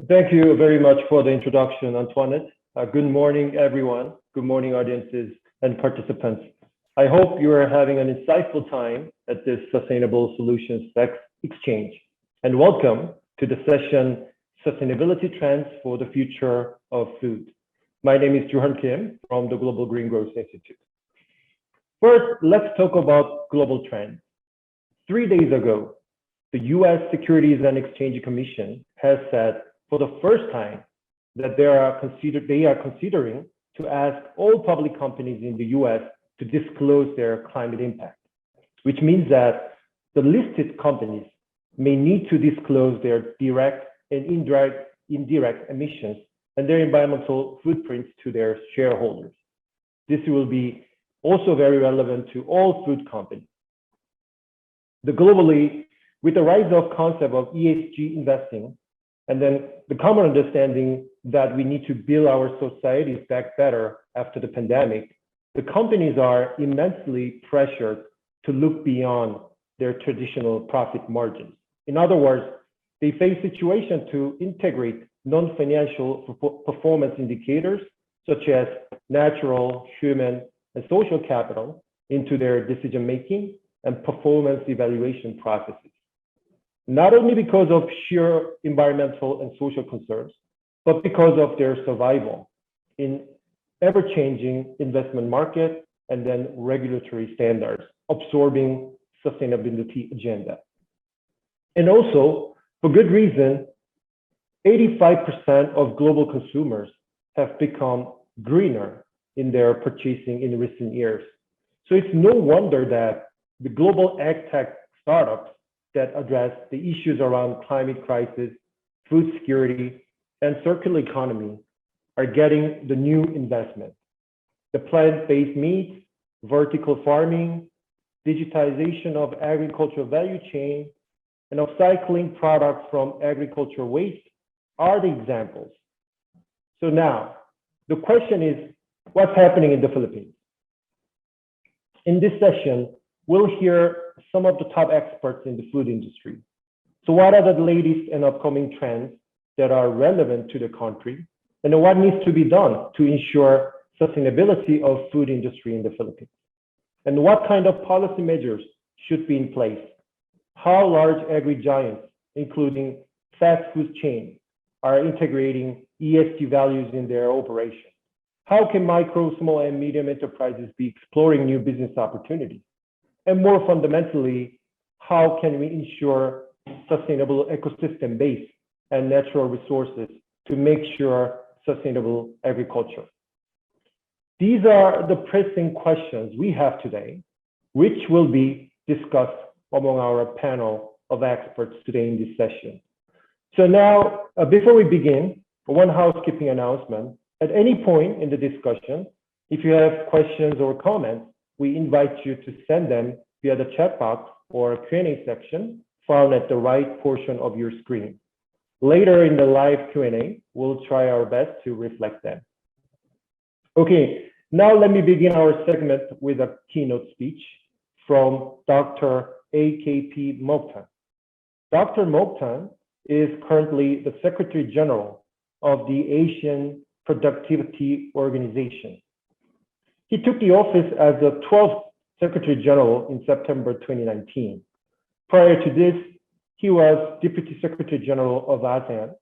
Thank you very much for the introduction, Antoinette. Good morning, everyone. Good morning, audiences and participants. I hope you are having an insightful time at this Sustainable Solutions Exchange. And welcome to the session, Sustainability Trends for the Future of Food. My name is Juhan Kim from the Global Green Growth Institute. First, let's talk about global trends. 3 days ago, the US Securities and Exchange Commission has said for the first time that they are considering to ask all public companies in the US to disclose their climate impact, which means that the listed companies may need to disclose their direct and indirect emissions and their environmental footprints to their shareholders. This will be also very relevant to all food companies. Globally, with the rise of concept of ESG investing, and then the common understanding that we need to build our societies back better after the pandemic, the companies are immensely pressured to look beyond their traditional profit margins. In other words, they face situations to integrate non-financial performance indicators, such as natural, human, and social capital into their decision-making and performance evaluation processes. Not only because of sheer environmental and social concerns, but because of their survival in ever-changing investment market and then regulatory standards, absorbing sustainability agenda. And also, for good reason, 85% of global consumers have become greener in their purchasing in recent years. So it's no wonder that the global ag tech startups that address the issues around climate crisis, food security, and circular economy are getting the new investment. The plant-based meat, vertical farming, digitization of agricultural value chain, and upcycling products from agricultural waste are the examples. So now, the question is, what's happening in the Philippines? In this session, we'll hear some of the top experts in the food industry. So what are the latest and upcoming trends that are relevant to the country? And what needs to be done to ensure sustainability of food industry in the Philippines? And what kind of policy measures should be in place? How large agri-giants, including fast food chains, are integrating ESG values in their operation? How can micro, small, and medium enterprises be exploring new business opportunities? And more fundamentally, how can we ensure sustainable ecosystem base and natural resources to make sure sustainable agriculture? These are the pressing questions we have today, which will be discussed among our panel of experts today in this session. So now, before we begin, one housekeeping announcement. At any point in the discussion, if you have questions or comments, we invite you to send them via the chat box or Q&A section found at the right portion of your screen. Later in the live Q&A, we'll try our best to reflect them. Okay, now let me begin our segment with a keynote speech from Dr. AKP Mochtan. Dr. Mochtan is currently the Secretary General of the Asian Productivity Organization. He took the office as the 12th Secretary General in September 2019. Prior to this, he was Deputy Secretary General of ASEAN,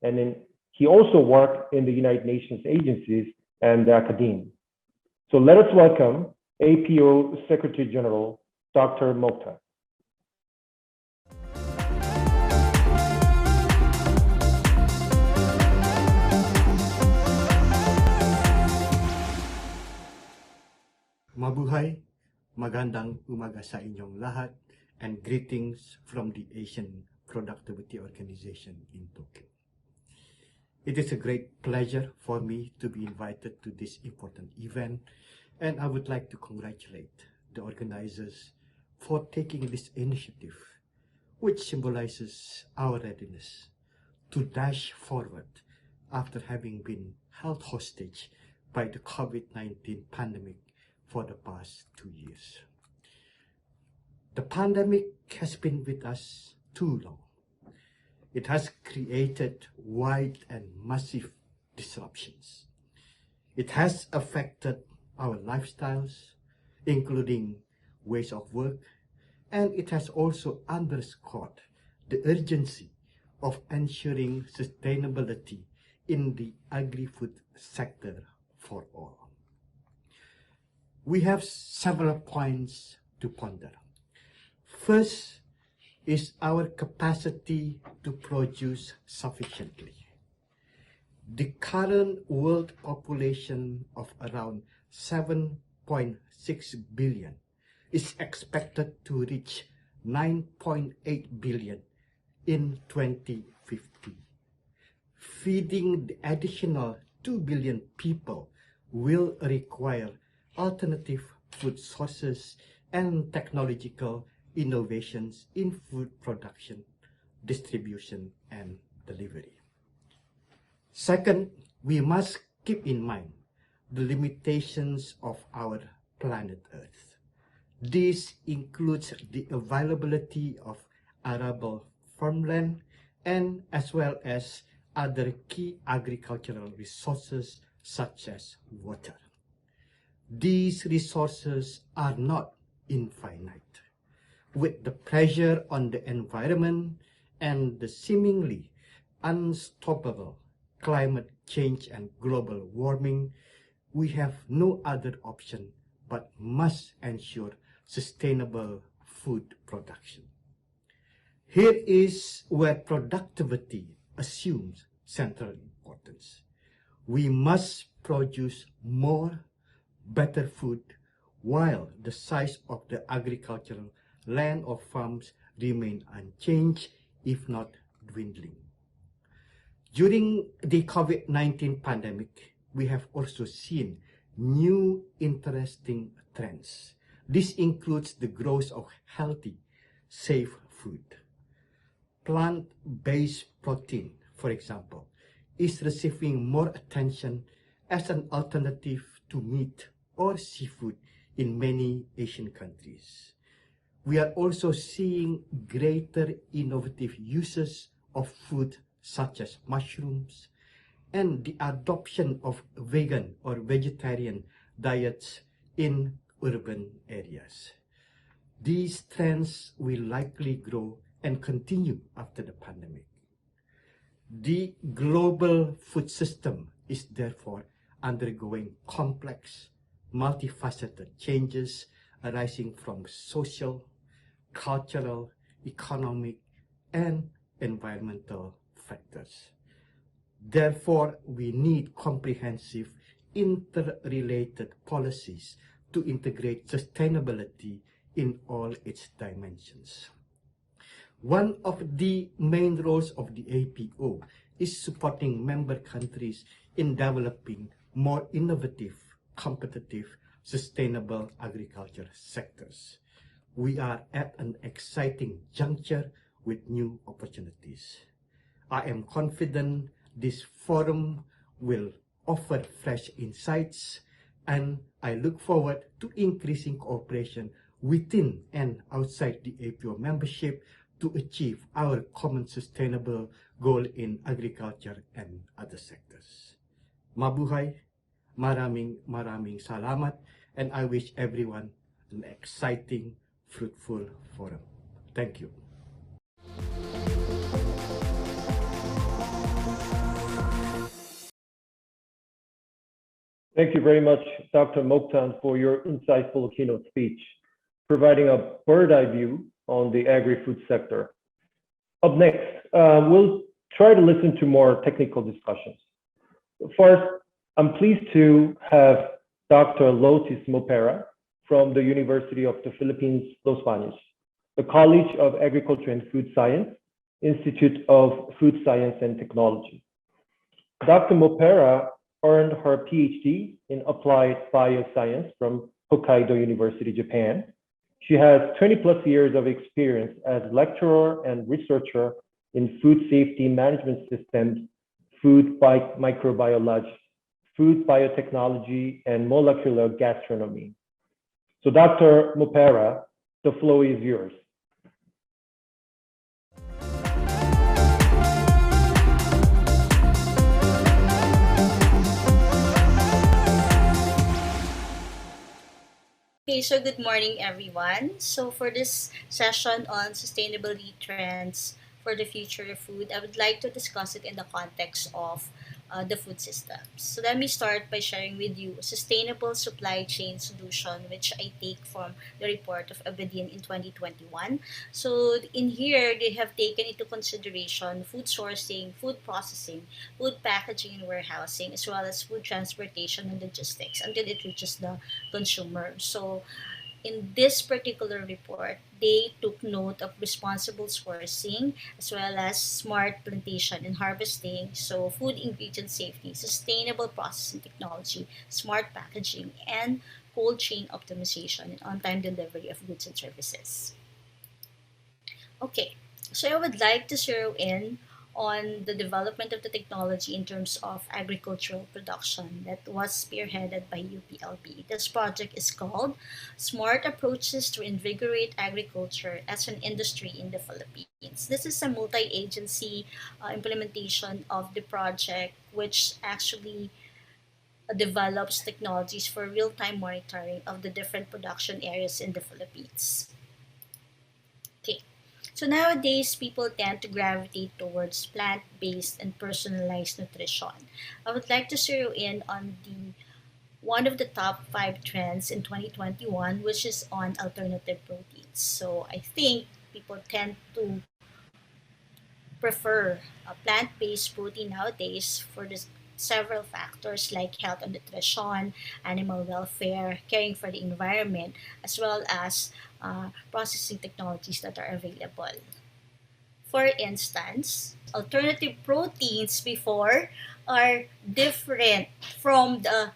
and then he also worked in the United Nations agencies and the academia. So let us welcome APO Secretary General, Dr. Mochtan. Mabuhay, magandang umaga sa inyong lahat, and greetings from the Asian Productivity Organization in Tokyo. It is a great pleasure for me to be invited to this important event, and I would like to congratulate the organizers for taking this initiative, which symbolizes our readiness to dash forward after having been held hostage by the COVID-19 pandemic for the past 2 years. The pandemic has been with us too long. It has created wide and massive disruptions. It has affected our lifestyles, including ways of work, and it has also underscored the urgency of ensuring sustainability in the agri-food sector for all. We have several points to ponder. First is our capacity to produce sufficiently. The current world population of around 7.6 billion is expected to reach 9.8 billion in 2050. Feeding the additional 2 billion people will require alternative food sources and technological innovations in food production, distribution, and delivery. Second, we must keep in mind the limitations of our planet Earth. This includes the availability of arable farmland and as well as other key agricultural resources such as water. These resources are not infinite. With the pressure on the environment and the seemingly unstoppable climate change and global warming, we have no other option but must ensure sustainable food production. Here is where productivity assumes central importance. We must produce more, better food, while the size of the agricultural land or farms remain unchanged, if not dwindling. During the COVID-19 pandemic, we have also seen new interesting trends. This includes the growth of healthy, safe food. Plant-based protein, for example, is receiving more attention as an alternative to meat or seafood in many Asian countries. We are also seeing greater innovative uses of food such as mushrooms and the adoption of vegan or vegetarian diets in urban areas. These trends will likely grow and continue after the pandemic. The global food system is therefore undergoing complex, multifaceted changes arising from social, cultural, economic, and environmental factors. Therefore, we need comprehensive, interrelated policies to integrate sustainability in all its dimensions. One of the main roles of the APO is supporting member countries in developing more innovative, competitive, sustainable agriculture sectors. We are at an exciting juncture with new opportunities. I am confident this forum will offer fresh insights, and I look forward to increasing cooperation within and outside the APO membership to achieve our common sustainable goal in agriculture and other sectors. Mabuhay, maraming salamat, and I wish everyone an exciting, fruitful forum. Thank you. Thank you very much, Dr. Mochtan, for your insightful keynote speech, providing a bird's-eye view on the agri-food sector. Up next, we'll try to listen to more technical discussions. First, I'm pleased to have Dr. Lotis Mopera from the University of the Philippines, Los Baños, the College of Agriculture and Food Science, Institute of Food Science and Technology. Dr. Mopera earned her PhD in Applied Bioscience from Hokkaido University, Japan. She has 20+ years of experience as lecturer and researcher in food safety management systems, food microbiology, food biotechnology, and molecular gastronomy. So Dr. Mopera, the floor is yours. Okay, so good morning, everyone. So, for this session on sustainability trends for the future of food, I would like to discuss it in the context of the food systems. So, let me start by sharing with you a sustainable supply chain solution, which I take from the report of Abedin in 2021. So, in here, they have taken into consideration food sourcing, food processing, food packaging and warehousing, as well as food transportation and logistics until it reaches the consumer. So, in this particular report, they took note of responsible sourcing as well as smart plantation and harvesting, so food ingredient safety, sustainable processing technology, smart packaging, and cold chain optimization and on time delivery of goods and services. Okay, so I would like to zero in on the development of the technology in terms of agricultural production that was spearheaded by UPLB. This project is called Smart Approaches to Invigorate Agriculture as an Industry in the Philippines. This is a multi agency implementation of the project, which actually develops technologies for real time monitoring of the different production areas in the Philippines. Okay. So nowadays, people tend to gravitate towards plant-based and personalized nutrition. I would like to zero in on the one of the top five trends in 2021, which is on alternative proteins. So I think people tend to prefer a plant-based protein nowadays for the several factors like health and nutrition, animal welfare, caring for the environment, as well as processing technologies that are available. For instance, alternative proteins before are different from the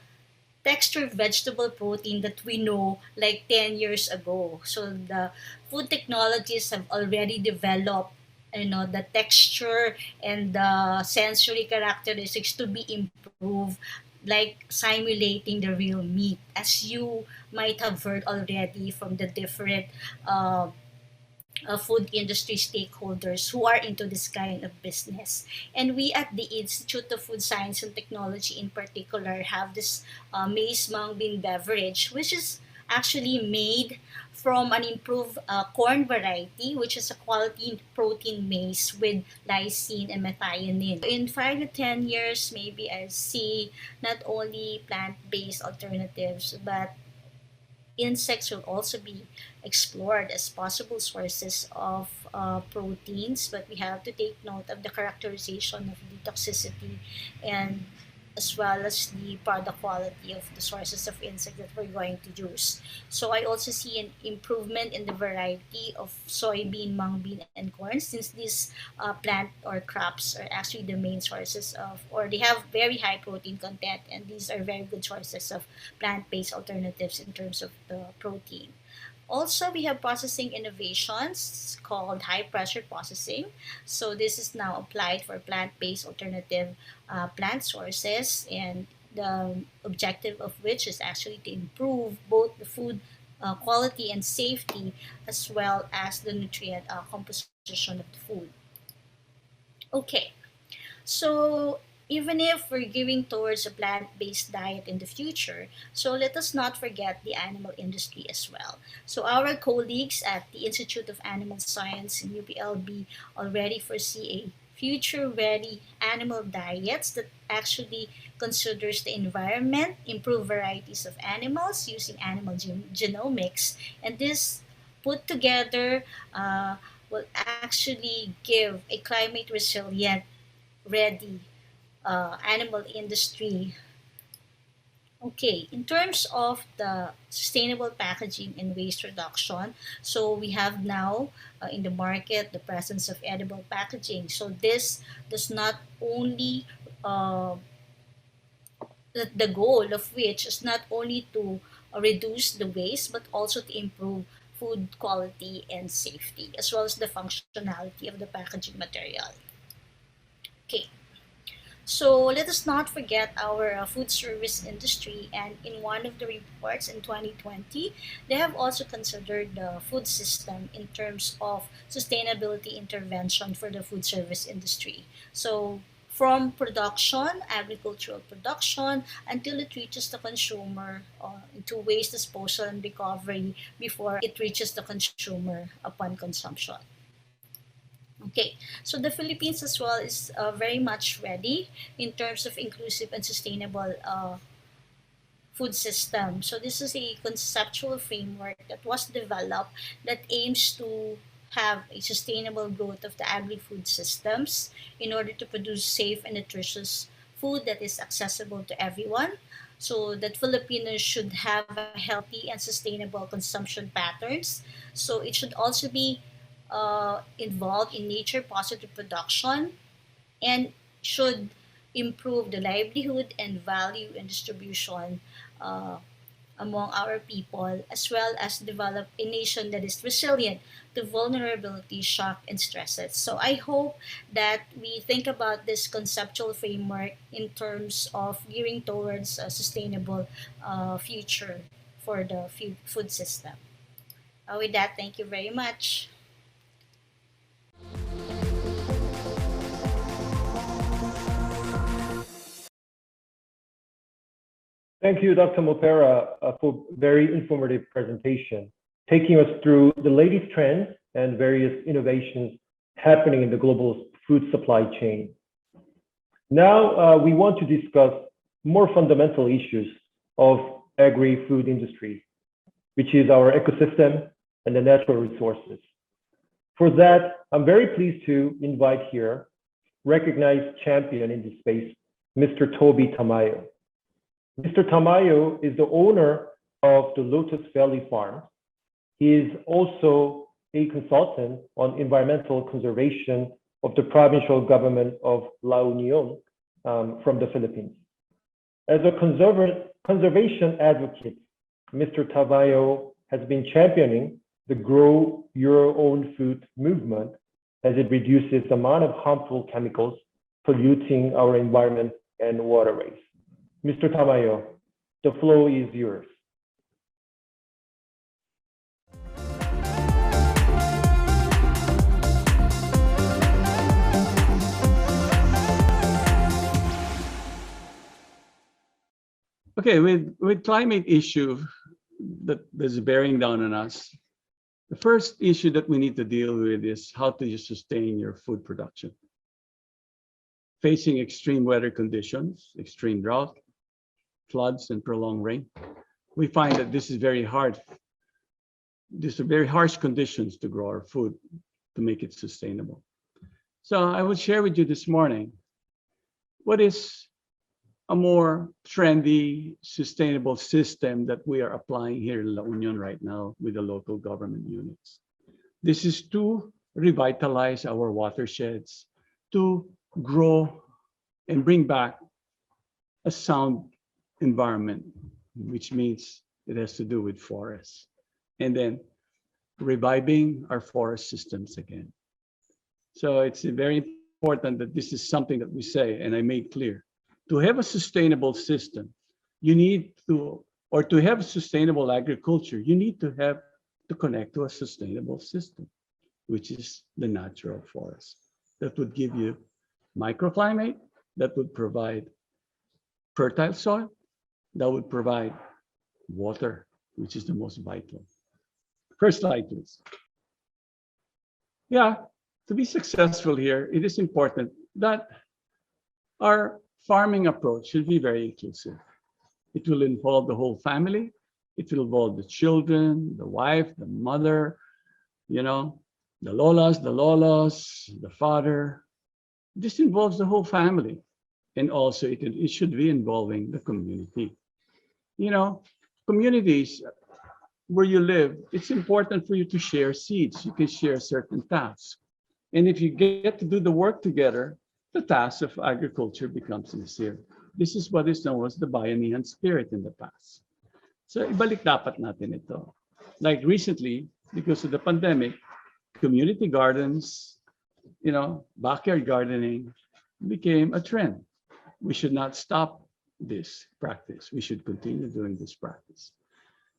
textured vegetable protein that we know like 10 years ago. So the food technologies have already developed the texture and the sensory characteristics to be improved, like simulating the real meat, as you might have heard already from the different uh, food industry stakeholders who are into this kind of business. And we at the Institute of Food Science and Technology in particular have this maize mung bean beverage, which is actually made from an improved corn variety, which is a quality protein maize with lysine and methionine. In 5 to 10 years, maybe I'll see not only plant-based alternatives, but insects will also be explored as possible sources of proteins, but we have to take note of the characterization of the toxicity and as well as the product quality of the sources of insect that we're going to use. So I also see an improvement in the variety of soybean, mung bean, and corn, since these plant or crops are actually the main sources of, or they have very high protein content, and these are very good sources of plant-based alternatives in terms of the protein. Also, we have processing innovations called high pressure processing. So, this is now applied for plant based alternative plant sources, and the objective of which is actually to improve both the food quality and safety, as well as the nutrient composition of the food. Okay, so even if we're gearing towards a plant-based diet in the future, so let us not forget the animal industry as well. So our colleagues at the Institute of Animal Science in UPLB already foresee a future-ready animal diets that actually considers the environment, improve varieties of animals using animal genomics, and this put together will actually give a climate resilient ready animal industry. Okay, in terms of the sustainable packaging and waste reduction, so we have now in the market the presence of edible packaging. So this does not only the goal of which is not only to reduce the waste but also to improve food quality and safety as well as the functionality of the packaging material. Okay, so let us not forget our food service industry. And in one of the reports in 2020, they have also considered the food system in terms of sustainability intervention for the food service industry. So from production, agricultural production, until it reaches the consumer into waste disposal and recovery before it reaches the consumer upon consumption. Okay, so the Philippines as well is very much ready in terms of inclusive and sustainable food system. So this is a conceptual framework that was developed that aims to have a sustainable growth of the agri-food systems in order to produce safe and nutritious food that is accessible to everyone. So that Filipinos should have a healthy and sustainable consumption patterns. So it should also be involved in nature positive production and should improve the livelihood and value and distribution uh, among our people, as well as develop a nation that is resilient to vulnerability, shock, and stresses. So I hope that we think about this conceptual framework in terms of gearing towards a sustainable future for the food system. With that, thank you very much. Thank you, Dr. Mopera, for very informative presentation, taking us through the latest trends and various innovations happening in the global food supply chain. Now, we want to discuss more fundamental issues of agri-food industry, which is our ecosystem and the natural resources. For that, I'm very pleased to invite here recognized champion in this space, Mr. Toby Tamayo. Mr. Tamayo is the owner of the Lotis Valley Farm. He is also a consultant on environmental conservation of the provincial government of La Union from the Philippines. As a conservation advocate, Mr. Tamayo has been championing the Grow Your Own Food movement as it reduces the amount of harmful chemicals polluting our environment and waterways. Mr. Tamayo, the floor is yours. Okay, with climate issue that is bearing down on us, the first issue that we need to deal with is how to sustain your food production. Facing extreme weather conditions, extreme drought, floods, and prolonged rain, we find that this is very hard. These are very harsh conditions to grow our food to make it sustainable. So I will share with you this morning what is a more trendy, sustainable system that we are applying here in La Union right now with the local government units. This is to revitalize our watersheds, to grow and bring back a sound environment, which means it has to do with forests, and then reviving our forest systems again. So it's very important that this is something that we say, and I made clear. To have a sustainable system, you need to, or to have sustainable agriculture, you need to have to connect to a sustainable system, which is the natural forest. That would give you microclimate, that would provide fertile soil, that would provide water, which is the most vital. First slide, please. Yeah, to be successful here, it is important that our farming approach should be very inclusive. It will involve the whole family. It will involve the children, the wife, the mother, the lolas, the father. This involves the whole family. And also it should be involving the community. Communities where you live, it's important for you to share seeds. You can share certain tasks. And if you get to do the work together, the task of agriculture becomes easier. This is what is known as the bayanihan spirit in the past. So ibalik dapat natin ito. Like recently, because of the pandemic, community gardens, backyard gardening became a trend. We should not stop this practice. We should continue doing this practice.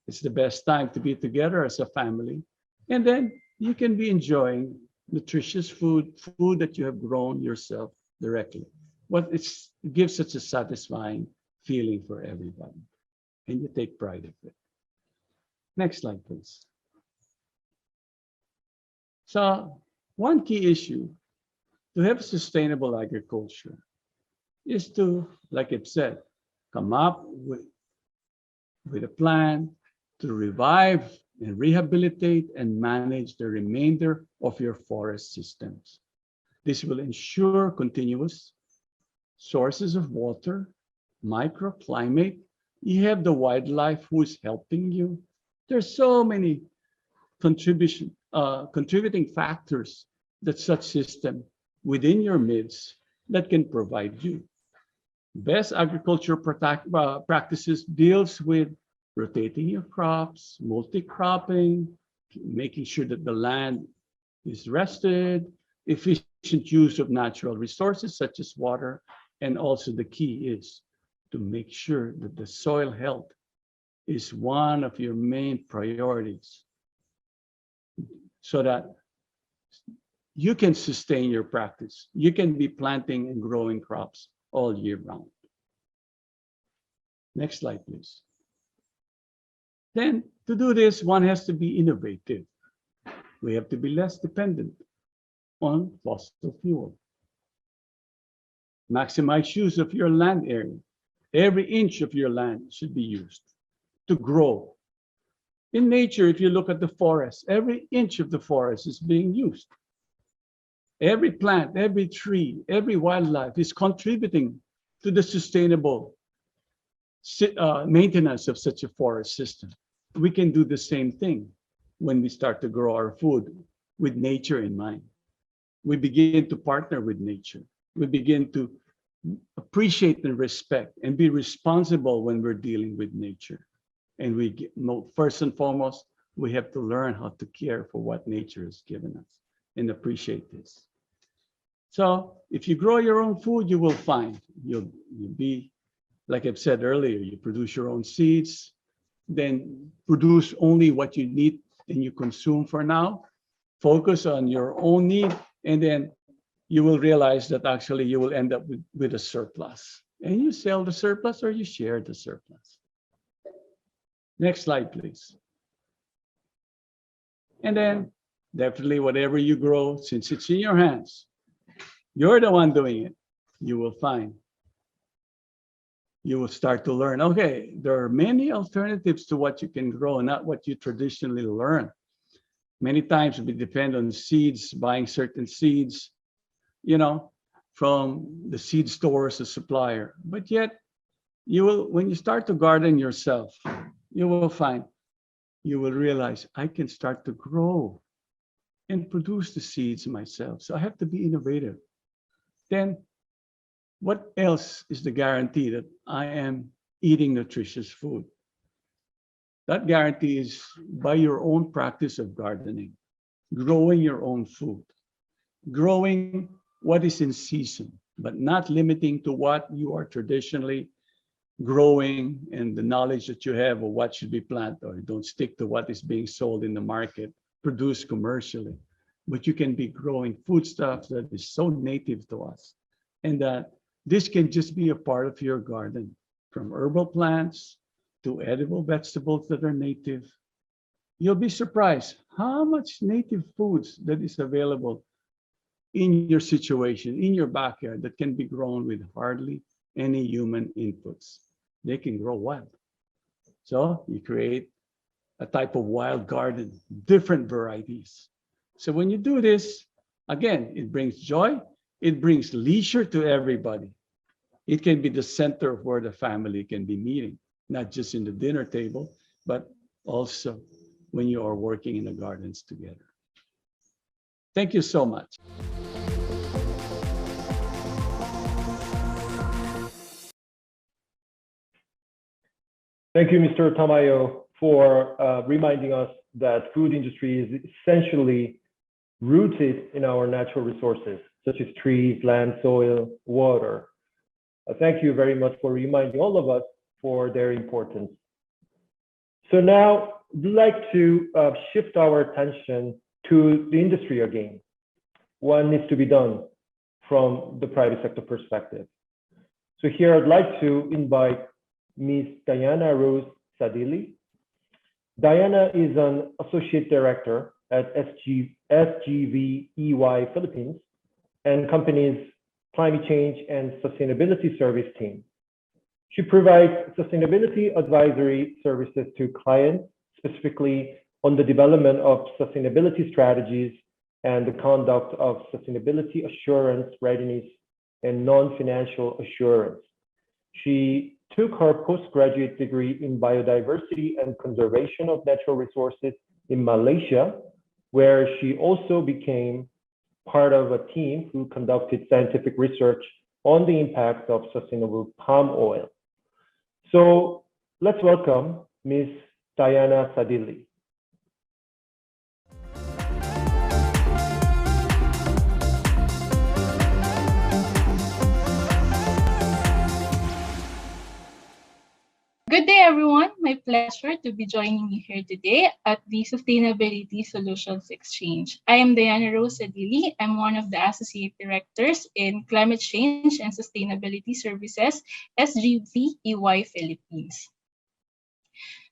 It's the best time to be together as a family. And then you can be enjoying nutritious food that you have grown yourself directly. it gives such a satisfying feeling for everybody, and you take pride of it. Next slide, please. So one key issue to have sustainable agriculture is to, like it said, come up with a plan to revive and rehabilitate and manage the remainder of your forest systems. This will ensure continuous sources of water, microclimate. You have the wildlife who is helping you. There's so many contributing factors that such system within your midst that can provide you. Best agriculture practices deals with rotating your crops, multi-cropping, making sure that the land is rested, efficient use of natural resources such as water, and also the key is to make sure that the soil health is one of your main priorities so that you can sustain your practice. You can be planting and growing crops all year round. Next slide, please. Then to do this, one has to be innovative. We have to be less dependent on fossil fuel. Maximize use of your land area. Every inch of your land should be used to grow. In nature, if you look at the forest, every inch of the forest is being used. Every plant, every tree, every wildlife is contributing to the sustainable maintenance of such a forest system. We can do the same thing when we start to grow our food with nature in mind. We begin to partner with nature. We begin to appreciate and respect and be responsible when we're dealing with nature. And first and foremost, we have to learn how to care for what nature has given us and appreciate this. So if you grow your own food, you will find you'll be, like I've said earlier, you produce your own seeds, then produce only what you need and you consume for now. Focus on your own need, and then you will realize that actually you will end up with a surplus. And you sell the surplus or you share the surplus. Next slide, please. And then definitely whatever you grow, since it's in your hands, you're the one doing it, you will find. You will start to learn, okay, there are many alternatives to what you can grow, not what you traditionally learn. Many times we depend on seeds, buying certain seeds, from the seed stores, the supplier. But yet, when you start to garden yourself, you will realize I can start to grow and produce the seeds myself. So I have to be innovative. Then what else is the guarantee that I am eating nutritious food? That guarantee is by your own practice of gardening, growing your own food, growing what is in season, but not limiting to what you are traditionally growing and the knowledge that you have of what should be planted, or don't stick to what is being sold in the market, produced commercially. But you can be growing foodstuffs that is so native to us, and that this can just be a part of your garden, from herbal plants to edible vegetables that are native. You'll be surprised how much native foods that is available in your situation, in your backyard, that can be grown with hardly any human inputs. They can grow wild. So you create a type of wild garden, different varieties. So when you do this, again, it brings joy. It brings leisure to everybody. It can be the center of where the family can be meeting, not just in the dinner table, but also when you are working in the gardens together. Thank you so much. Thank you, Mr. Tamayo, for reminding us that food industry is essentially rooted in our natural resources, such as trees, land, soil, water. Thank you very much for reminding all of us for their importance. So now we'd like to shift our attention to the industry again. What needs to be done from the private sector perspective? So here I'd like to invite Ms. Diana Rose Sadili. Diana is an Associate Director at SGV Philippines and company's Climate Change and Sustainability Service team. She provides sustainability advisory services to clients, specifically on the development of sustainability strategies and the conduct of sustainability assurance readiness and non-financial assurance. She took her postgraduate degree in biodiversity and conservation of natural resources in Malaysia, where she also became part of a team who conducted scientific research on the impacts of sustainable palm oil. So let's welcome Ms. Diana Sadili. Good day, everyone. My pleasure to be joining you here today at the Sustainability Solutions Exchange. I am Diana Rose Sadili. I'm one of the Associate Directors in Climate Change and Sustainability Services, SGV Philippines.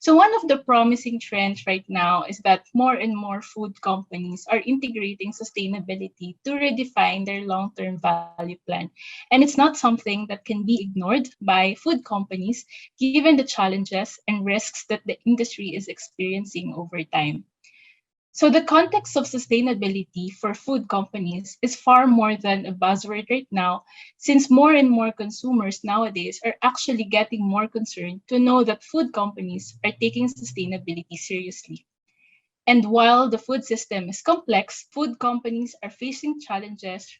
So one of the promising trends right now is that more and more food companies are integrating sustainability to redefine their long-term value plan. And it's not something that can be ignored by food companies, given the challenges and risks that the industry is experiencing over time. So the context of sustainability for food companies is far more than a buzzword right now, since more and more consumers nowadays are actually getting more concerned to know that food companies are taking sustainability seriously. And while the food system is complex, food companies are facing challenges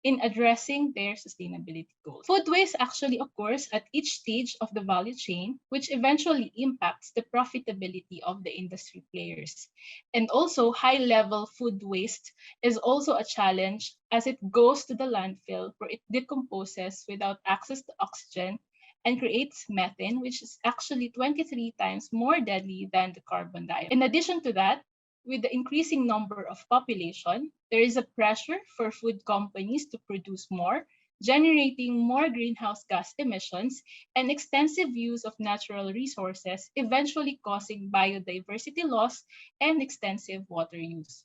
in addressing their sustainability goals. Food waste actually occurs at each stage of the value chain, which eventually impacts the profitability of the industry players. And also, high-level food waste is also a challenge as it goes to the landfill where it decomposes without access to oxygen and creates methane, which is actually 23 times more deadly than the carbon dioxide. In addition to that, with the increasing number of population, there is a pressure for food companies to produce more, generating more greenhouse gas emissions and extensive use of natural resources, eventually causing biodiversity loss and extensive water use.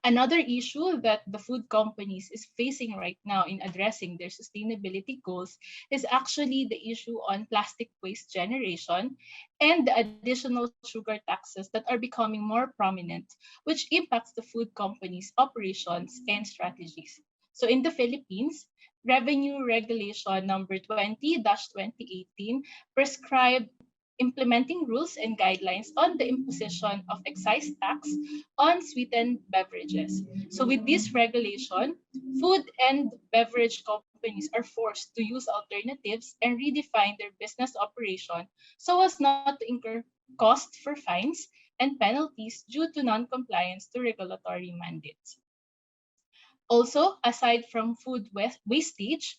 Another issue that the food companies is facing right now in addressing their sustainability goals is actually the issue on plastic waste generation and the additional sugar taxes that are becoming more prominent, which impacts the food companies' operations and strategies. So in the Philippines, Revenue Regulation number 20-2018 prescribed implementing rules and guidelines on the imposition of excise tax on sweetened beverages. So with this regulation, food and beverage companies are forced to use alternatives and redefine their business operation so as not to incur costs for fines and penalties due to non-compliance to regulatory mandates. Also, aside from food wastage,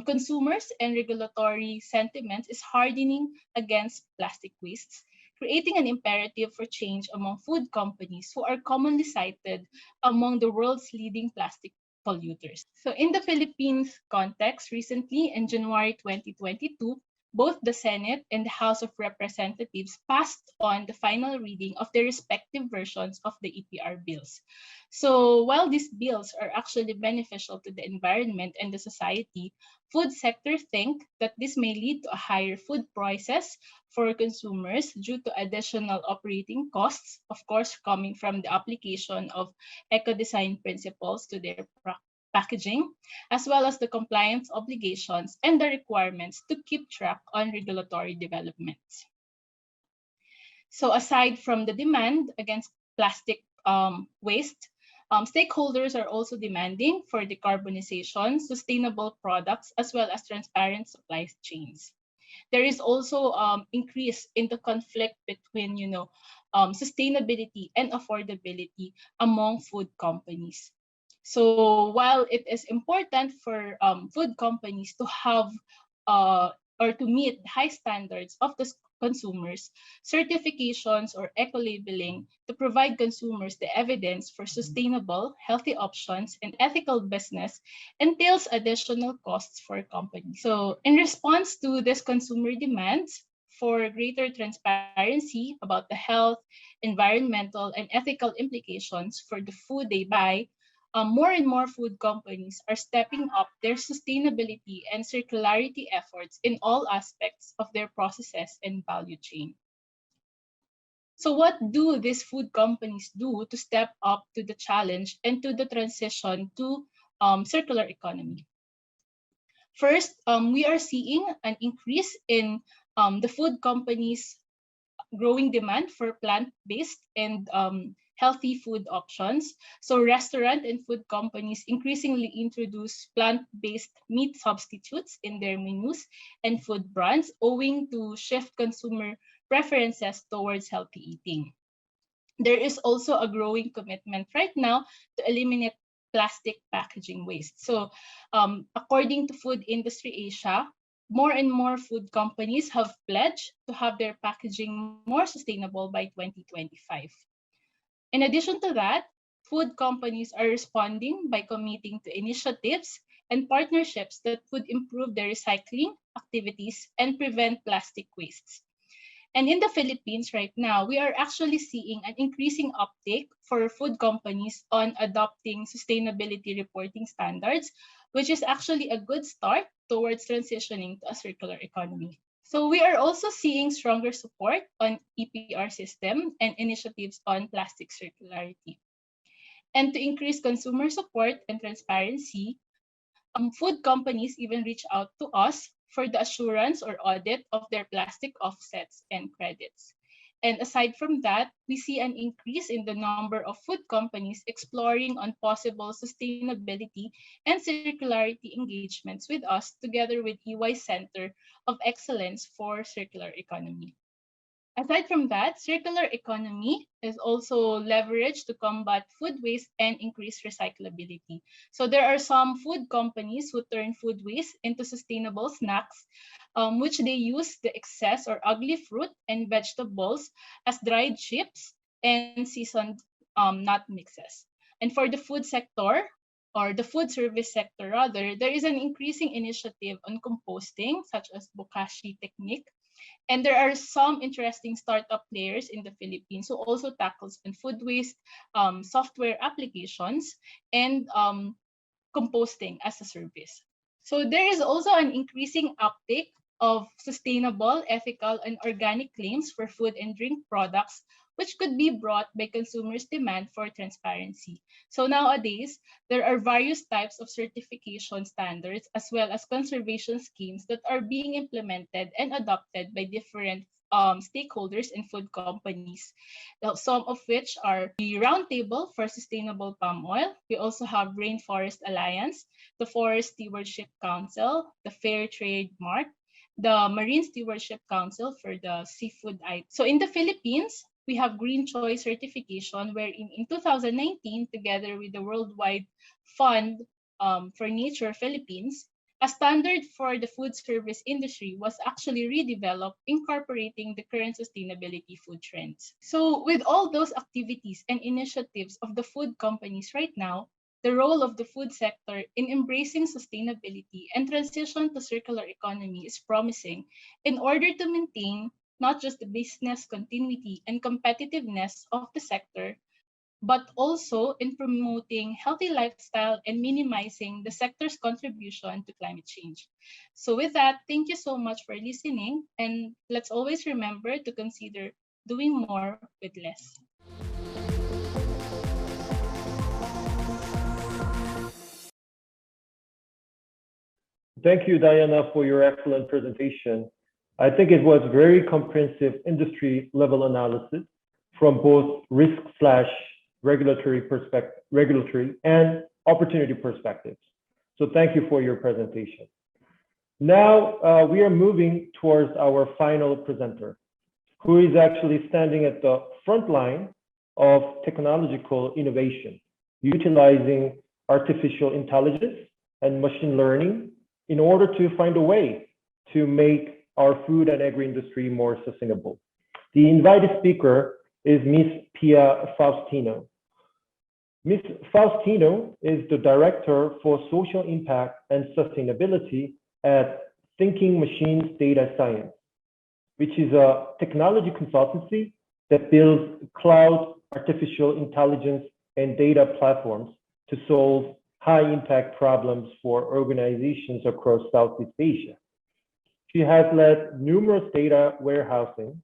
consumers and regulatory sentiments is hardening against plastic wastes, creating an imperative for change among food companies who are commonly cited among the world's leading plastic polluters. So in the Philippines context, recently in January 2022, both the Senate and the House of Representatives passed on the final reading of their respective versions of the EPR bills. So while these bills are actually beneficial to the environment and the society, food sector think that this may lead to a higher food prices for consumers due to additional operating costs, of course, coming from the application of eco-design principles to their packaging, as well as the compliance obligations and the requirements to keep track on regulatory developments. So aside from the demand against plastic waste, stakeholders are also demanding for decarbonization, sustainable products, as well as transparent supply chains. There is also increase in the conflict between, sustainability and affordability among food companies. So while it is important for food companies to have or to meet high standards of the consumers, certifications or eco-labeling to provide consumers the evidence for sustainable, healthy options and ethical business entails additional costs for companies. So in response to this consumer demands for greater transparency about the health, environmental, and ethical implications for the food they buy, more and more food companies are stepping up their sustainability and circularity efforts in all aspects of their processes and value chain. So what do these food companies do to step up to the challenge and to the transition to circular economy? First, we are seeing an increase in the food companies' growing demand for plant-based and healthy food options. So restaurant and food companies increasingly introduce plant-based meat substitutes in their menus and food brands owing to shift consumer preferences towards healthy eating. There is also a growing commitment right now to eliminate plastic packaging waste. So according to Food Industry Asia, more and more food companies have pledged to have their packaging more sustainable by 2025. In addition to that, food companies are responding by committing to initiatives and partnerships that would improve their recycling activities and prevent plastic wastes. And in the Philippines right now, we are actually seeing an increasing uptake for food companies on adopting sustainability reporting standards, which is actually a good start towards transitioning to a circular economy. So we are also seeing stronger support on EPR system and initiatives on plastic circularity. And to increase consumer support and transparency, food companies even reach out to us for the assurance or audit of their plastic offsets and credits. And aside from that, we see an increase in the number of food companies exploring on possible sustainability and circularity engagements with us together with EY Center of Excellence for Circular Economy. Aside from that, circular economy is also leveraged to combat food waste and increase recyclability. So there are some food companies who turn food waste into sustainable snacks, which they use the excess or ugly fruit and vegetables as dried chips and seasoned nut mixes. And for the food sector, or the food service sector rather, there is an increasing initiative on composting, such as bokashi technique. And there are some interesting startup players in the Philippines who also tackles on food waste, software applications, and composting as a service. So there is also an increasing uptake of sustainable, ethical, and organic claims for food and drink products, which could be brought by consumers' demand for transparency. So nowadays, there are various types of certification standards as well as conservation schemes that are being implemented and adopted by different stakeholders and food companies. Now, some of which are the Roundtable for Sustainable Palm Oil. We also have Rainforest Alliance, the Forest Stewardship Council, the Fair Trade Mark, the Marine Stewardship Council for the seafood items. So in the Philippines, we have Green Choice certification, wherein in 2019, together with the Worldwide Fund for Nature Philippines, a standard for the food service industry was actually redeveloped, incorporating the current sustainability food trends. So with all those activities and initiatives of the food companies right now, the role of the food sector in embracing sustainability and transition to circular economy is promising in order to maintain not just the business continuity and competitiveness of the sector, but also in promoting healthy lifestyle and minimizing the sector's contribution to climate change. So with that, thank you so much for listening, and let's always remember to consider doing more with less. Thank you, Diana, for your excellent presentation. I think it was very comprehensive industry level analysis from both regulatory and opportunity perspectives. So thank you for your presentation. Now we are moving towards our final presenter, who is actually standing at the front line of technological innovation, utilizing artificial intelligence and machine learning in order to find a way to make our food and agri-industry more sustainable. The invited speaker is Ms. Pia Faustino. Ms. Faustino is the Director for Social Impact and Sustainability at Thinking Machines Data Science, which is a technology consultancy that builds cloud, artificial intelligence, and data platforms to solve high-impact problems for organizations across Southeast Asia. She has led numerous data warehousing,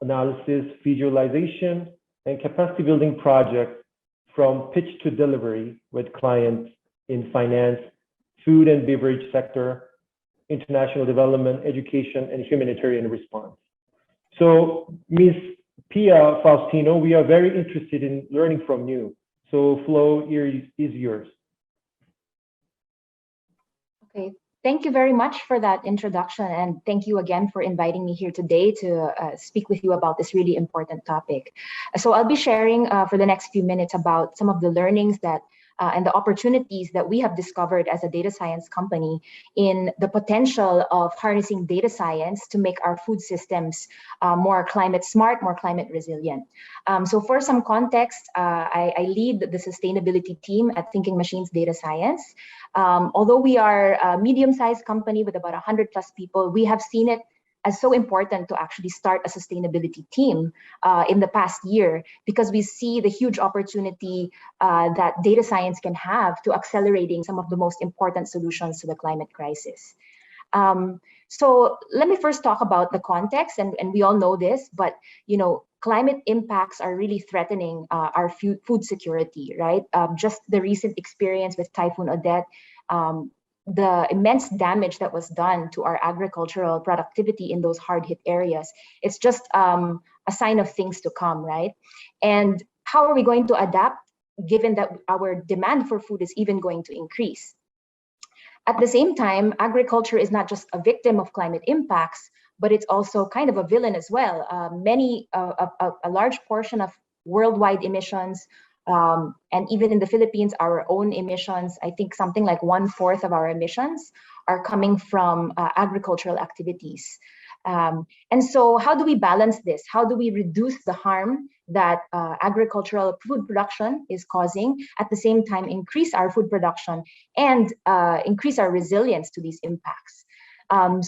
analysis, visualization, and capacity building projects from pitch to delivery with clients in finance, food and beverage sector, international development, education, and humanitarian response. So, Ms. Pia Faustino, we are very interested in learning from you. So, floor is yours. Okay, thank you very much for that introduction, and thank you again for inviting me here today to speak with you about this really important topic. So I'll be sharing for the next few minutes about some of the learnings that and the opportunities that we have discovered as a data science company in the potential of harnessing data science to make our food systems more climate smart, more climate resilient. So for some context, I lead the sustainability team at Thinking Machines Data Science. Although we are a medium-sized company with about 100 plus people, we have seen it as so important to actually start a sustainability team in the past year, because we see the huge opportunity that data science can have to accelerating some of the most important solutions to the climate crisis. So let me first talk about the context, and we all know this, but climate impacts are really threatening our food security, right? Just the recent experience with Typhoon Odette, the immense damage that was done to our agricultural productivity in those hard-hit areas, it's just a sign of things to come, right? And how are we going to adapt given that our demand for food is even going to increase? At the same time, agriculture is not just a victim of climate impacts, but it's also kind of a villain as well. A large portion of worldwide emissions, and even in the Philippines, our own emissions, I think something like 1/4 of our emissions are coming from agricultural activities. And so how do we balance this? How do we reduce the harm that agricultural food production is causing, at the same time increase our food production and increase our resilience to these impacts?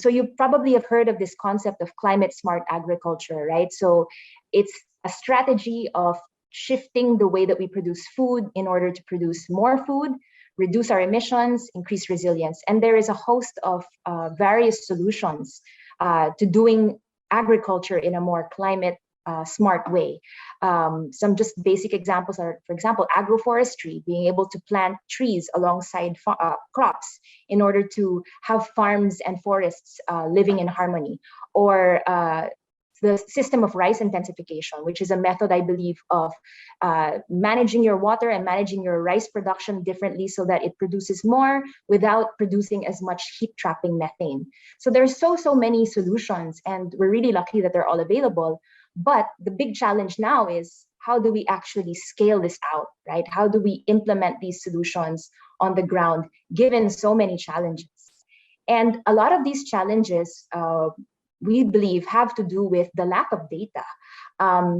So you probably have heard of this concept of climate smart agriculture, right? So it's a strategy of shifting the way that we produce food in order to produce more food, reduce our emissions, increase resilience. And there is a host of various solutions to doing agriculture in a more climate smart way. Some just basic examples are, for example, agroforestry, being able to plant trees alongside crops in order to have farms and forests living in harmony, or the system of rice intensification, which is a method, I believe, of managing your water and managing your rice production differently so that it produces more without producing as much heat-trapping methane. So there's so many solutions, and we're really lucky that they're all available. But the big challenge now is, how do we actually scale this out, right? How do we implement these solutions on the ground, given so many challenges? And a lot of these challenges, we believe, have to do with the lack of data.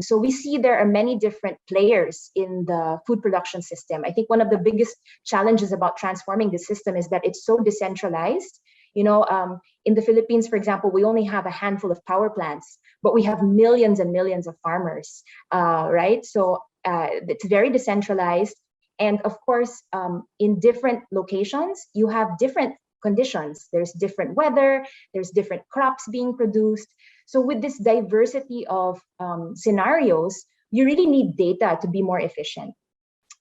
So we see there are many different players in the food production system. I think one of the biggest challenges about transforming the system is that it's so decentralized. In the Philippines, for example, we only have a handful of power plants, but we have millions and millions of farmers, right? So it's very decentralized. And of course, in different locations, you have different conditions. There's different weather, there's different crops being produced. So with this diversity of scenarios, you really need data to be more efficient.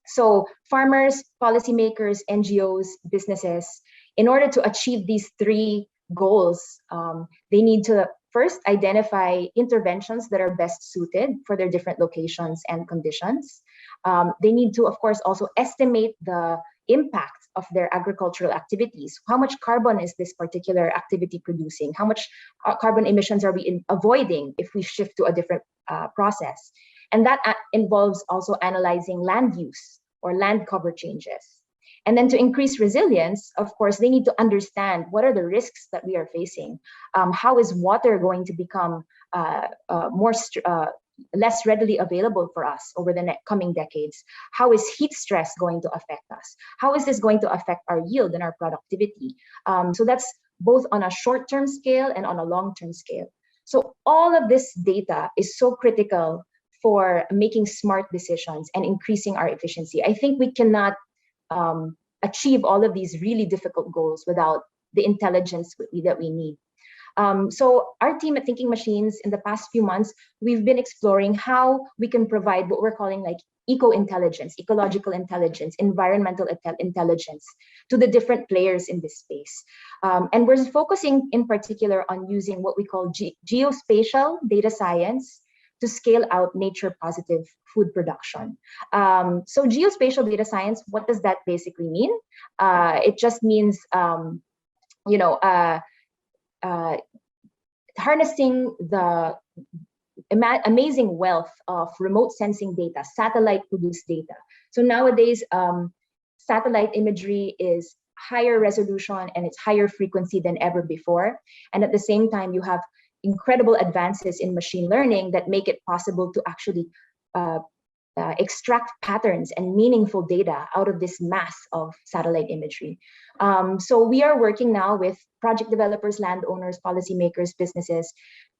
So farmers, policymakers, NGOs, businesses, in order to achieve these three goals, they need to first identify interventions that are best suited for their different locations and conditions. They need to, of course, also estimate the impact of their agricultural activities. How much carbon is this particular activity producing? How much carbon emissions are we avoiding if we shift to a different process? And that involves also analyzing land use or land cover changes. And then to increase resilience, of course, they need to understand what are the risks that we are facing. How is water going to become less readily available for us over the coming decades? How is heat stress going to affect us? How is this going to affect our yield and our productivity? So that's both on a short-term scale and on a long-term scale. So all of this data is so critical for making smart decisions and increasing our efficiency. I think we cannot achieve all of these really difficult goals without the intelligence that we need. So our team at Thinking Machines, in the past few months, we've been exploring how we can provide what we're calling like eco-intelligence, ecological intelligence, environmental intelligence to the different players in this space. And we're focusing in particular on using what we call geospatial data science to scale out nature-positive food production. So geospatial data science, what does that basically mean? It just means, harnessing the amazing wealth of remote sensing data, satellite-produced data. So nowadays, satellite imagery is higher resolution and it's higher frequency than ever before. And at the same time, you have incredible advances in machine learning that make it possible to actually extract patterns and meaningful data out of this mass of satellite imagery. So we are working now with project developers, landowners, policymakers, businesses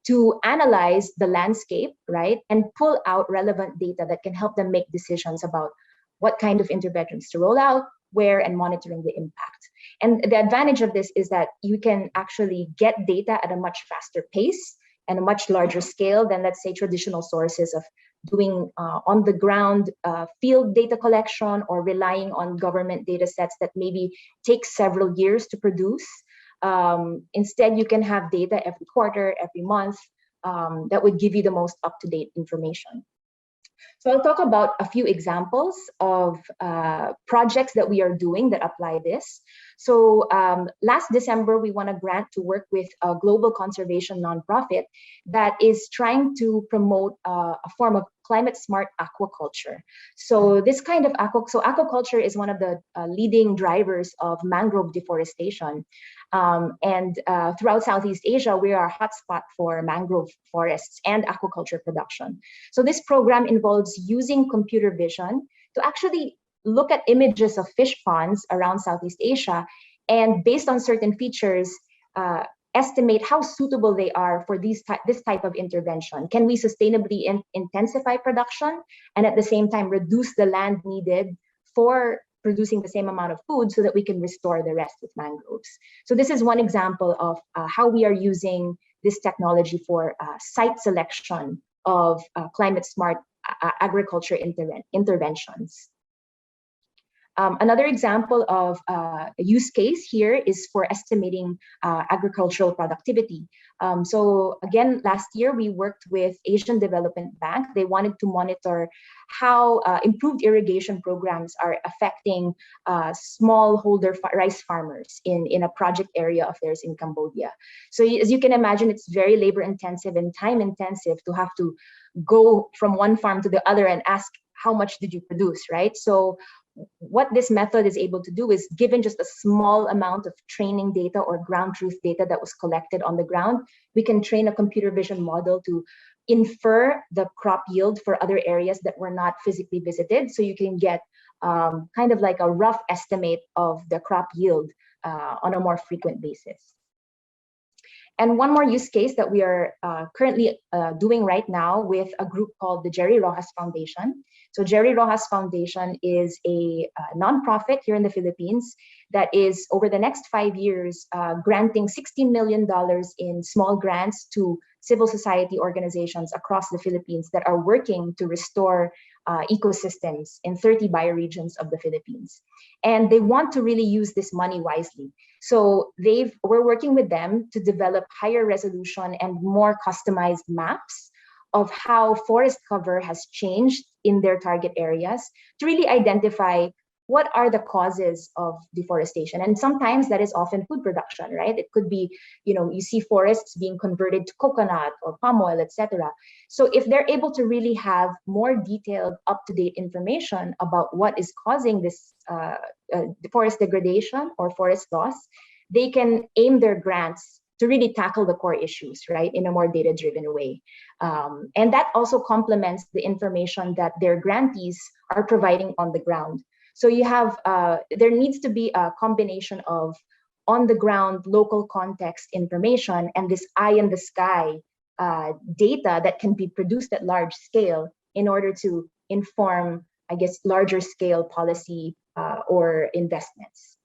to analyze the landscape, right? And pull out relevant data that can help them make decisions about what kind of interventions to roll out, where, and monitoring the impact. And the advantage of this is that you can actually get data at a much faster pace and a much larger scale than, let's say, traditional sources of doing on the ground field data collection or relying on government data sets that maybe take several years to produce. Instead, you can have data every quarter, every month that would give you the most up-to-date information. So I'll talk about a few examples of projects that we are doing that apply this. So last December, we won a grant to work with a global conservation nonprofit that is trying to promote a form of climate smart aquaculture. So this kind of aquaculture is one of the leading drivers of mangrove deforestation. And throughout Southeast Asia, we are a hotspot for mangrove forests and aquaculture production. So this program involves using computer vision to actually look at images of fish ponds around Southeast Asia, and based on certain features, estimate how suitable they are for this type of intervention. Can we sustainably intensify production and at the same time reduce the land needed for producing the same amount of food so that we can restore the rest with mangroves? So this is one example of how we are using this technology for site selection of climate smart agriculture interventions. Another example of a use case here is for estimating agricultural productivity. So again, last year we worked with Asian Development Bank. They wanted to monitor how improved irrigation programs are affecting smallholder rice farmers in a project area of theirs in Cambodia. So as you can imagine, it's very labor intensive and time intensive to have to go from one farm to the other and ask, how much did you produce, right? So what this method is able to do is, given just a small amount of training data or ground truth data that was collected on the ground, we can train a computer vision model to infer the crop yield for other areas that were not physically visited. So you can get kind of like a rough estimate of the crop yield on a more frequent basis. And one more use case that we are currently doing right now with a group called the Jerry Rojas Foundation. So Jerry Rojas Foundation is a nonprofit here in the Philippines that is, over the next 5 years, granting $16 million in small grants to civil society organizations across the Philippines that are working to restore ecosystems in 30 bioregions of the Philippines. And they want to really use this money wisely. So we're working with them to develop higher resolution and more customized maps of how forest cover has changed in their target areas to really identify what are the causes of deforestation? And sometimes that is often food production, right? It could be, you see forests being converted to coconut or palm oil, etc. So if they're able to really have more detailed, up-to-date information about what is causing this forest degradation or forest loss, they can aim their grants to really tackle the core issues, right, in a more data-driven way. And that also complements the information that their grantees are providing on the ground. So you have, there needs to be a combination of on-the-ground local context information and this eye-in-the-sky data that can be produced at large scale in order to inform, I guess, larger scale policy or investments.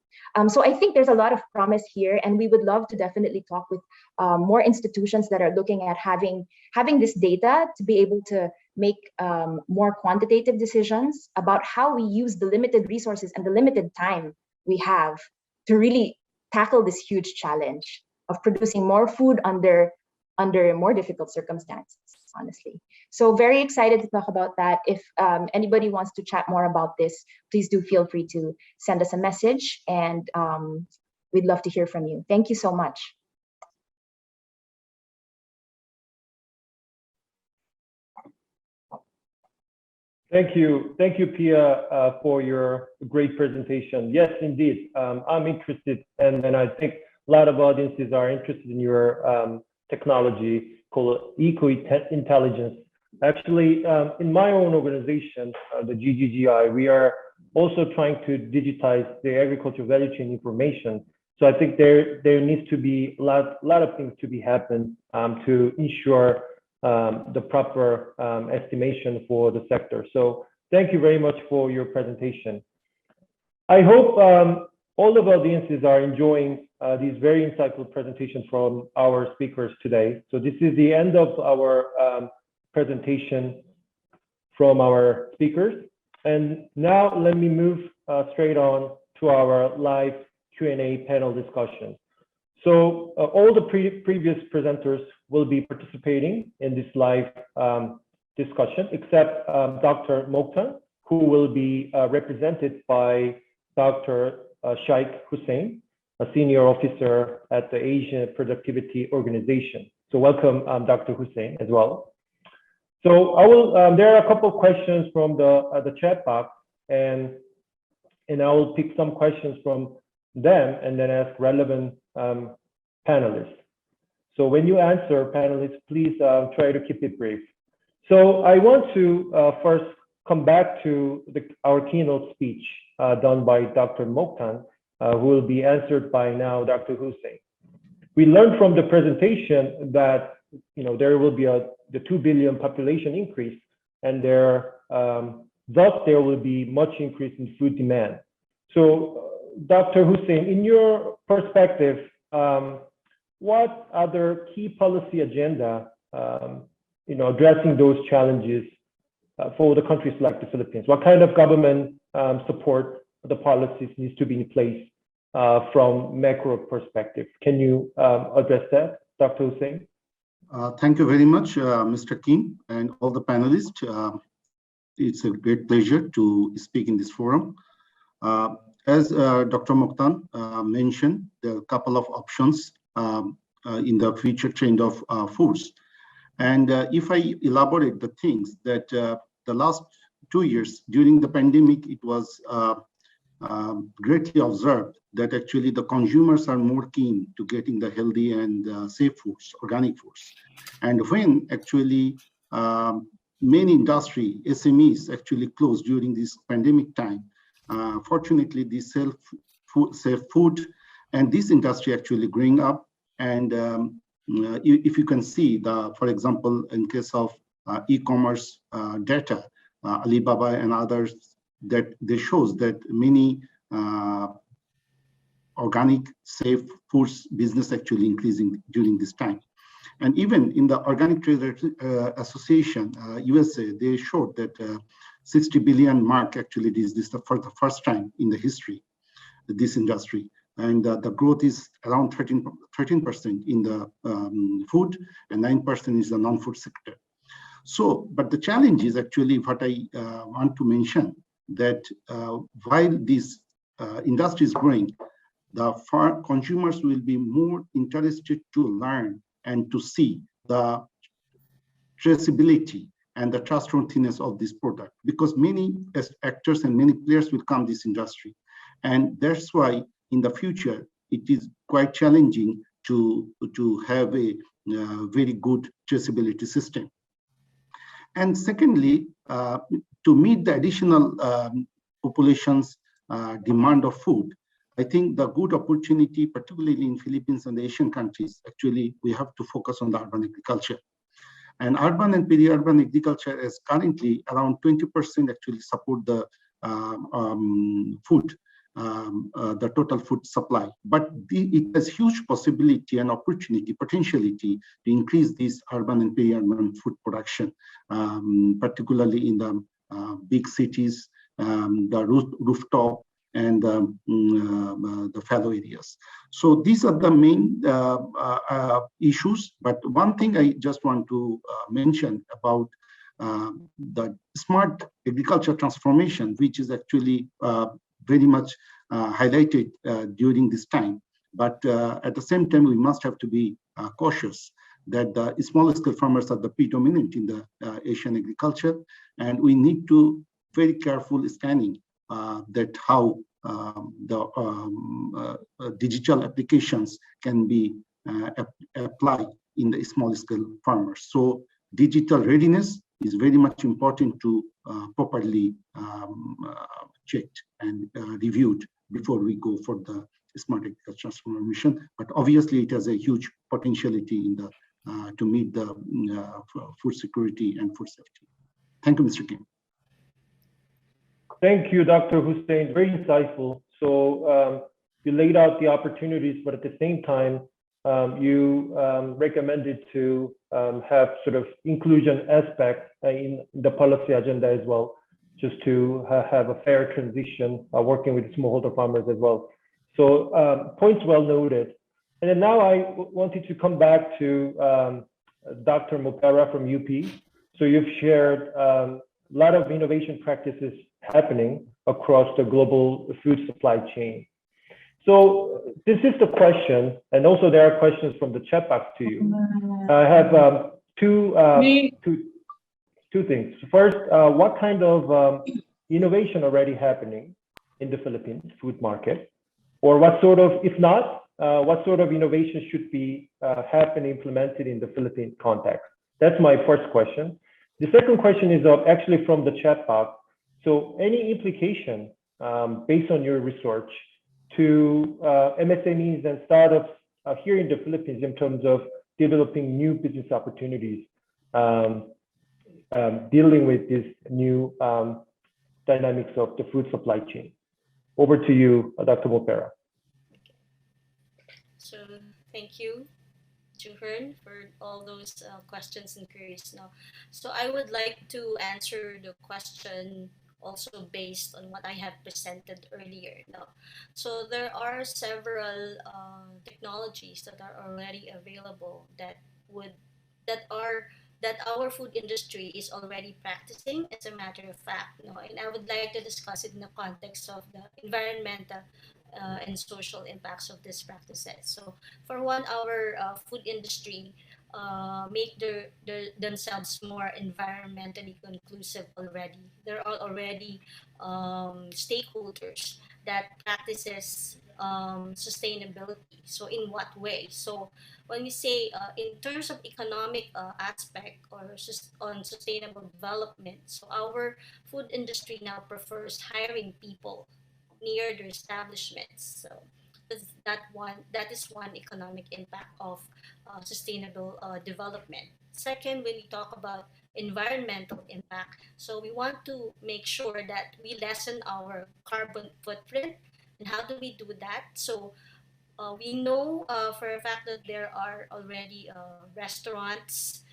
So I think there's a lot of promise here, and we would love to definitely talk with more institutions that are looking at having this data to be able to make more quantitative decisions about how we use the limited resources and the limited time we have to really tackle this huge challenge of producing more food under more difficult circumstances, honestly. So very excited to talk about that. If anybody wants to chat more about this, please do feel free to send us a message, and we'd love to hear from you. Thank you so much. Thank you, Pia, for your great presentation. Yes, indeed, I'm interested, and I think a lot of audiences are interested in your technology called Equi Intelligence. Actually, in my own organization, the GGGI, we are also trying to digitize the agriculture value chain information. So I think there needs to be a lot of things to be happen to ensure the proper estimation for the sector. So thank you very much for your presentation. I hope all of our audiences are enjoying these very insightful presentations from our speakers today. So this is the end of our presentation from our speakers. And now let me move straight on to our live Q&A panel discussion. So all the previous presenters will be participating in this live discussion, except Dr. Mochtan, who will be represented by Dr. Sheikh Hussein, a senior officer at the Asian Productivity Organization. So welcome, Dr. Hussein, as well. So I will. There are a couple of questions from the chat box, and I will pick some questions from them and then ask relevant panelists. So when you answer, panelists, please try to keep it brief. So I want to first come back to our keynote speech done by Dr. Mochtan, who will be answered by now Dr. Hussein. We learned from the presentation that there will be the 2 billion population increase, and thus there will be much increase in food demand. So Dr. Hussein, in your perspective, what other key policy agenda addressing those challenges for the countries like the Philippines? What kind of government support the policies needs to be in place from macro perspective? Can you address that, Dr. Hussein? Thank you very much, Mr. Kim, and all the panelists. It's a great pleasure to speak in this forum. As Dr. Mochtan mentioned, there are a couple of options in the future trend of foods. And if I elaborate the things that the last 2 years during the pandemic, it was greatly observed that actually the consumers are more keen to getting the healthy and safe foods, organic foods. And when actually many industry, SMEs actually closed during this pandemic time, fortunately they sell safe food, and this industry actually growing up. And if you can see, for example, in case of e-commerce data, Alibaba and others, that they shows that many organic safe foods business actually increasing during this time. And even in the Organic Trade Association, USA, they showed that 60 billion mark actually is this for the first time in the history, this industry. And the growth is around 13% in the food and 9% is the non-food sector. So, but the challenge is actually what I want to mention that while this industry is growing, the consumers will be more interested to learn and to see the traceability and the trustworthiness of this product, because many actors and many players will come this industry. And that's why in the future, it is quite challenging to have a very good traceability system. And secondly, to meet the additional population's demand of food, I think the good opportunity, particularly in Philippines and the Asian countries, actually, we have to focus on the urban agriculture. And urban and peri-urban agriculture is currently around 20% actually support the food, the total food supply. But it has huge possibility and opportunity, potentiality to increase this urban and peri-urban food production, particularly in the big cities, the rooftop, and the fallow areas. So these are the main issues. But one thing I just want to mention about the smart agriculture transformation, which is actually very much highlighted during this time. But at the same time, we must have to be cautious that the small scale farmers are the predominant in the Asian agriculture, and we need to very careful scanning that how the digital applications can be applied in the small scale farmers. So digital readiness is very much important to properly checked and reviewed before we go for the smart agriculture transformation. But obviously, it has a huge potentiality in the to meet the food security and food safety. Thank you, Mr. Kim. Thank you, Dr. Hussein. Very insightful. So you laid out the opportunities, but at the same time, you recommended to have sort of inclusion aspect in the policy agenda as well, just to have a fair transition, working with smallholder farmers as well. So points well noted. And then now I wanted to come back to Dr. Mopera from UP. So you've shared a lot of innovation practices happening across the global food supply chain. So this is the question, and also there are questions from the chat box to you. I have two things. First, what kind of innovation already happening in the Philippines food market? Or what sort of, if not, what sort of innovation should be implemented in the Philippine context? That's my first question. The second question is actually from the chat box. So any implication based on your research to MSMEs and startups here in the Philippines in terms of developing new business opportunities, dealing with these new dynamics of the food supply chain? Over to you, Dr. Mopera. So thank you, Juhern, for all those questions and queries now. So I would like to answer the question also based on what I have presented earlier. Now, so there are several technologies that are already available that our food industry is already practicing, as a matter of fact. No, and I would like to discuss it in the context of the environmental and social impacts of these practices. So, for one, our food industry make themselves more environmentally conclusive already. There are already stakeholders that practices sustainability. So in what way? So when we say in terms of economic aspect or on sustainable development, so our food industry now prefers hiring people near their establishments. So that is one economic impact of sustainable development. Second, when we talk about environmental impact, so we want to make sure that we lessen our carbon footprint. And how do we do that? So we know for a fact that there are already restaurants,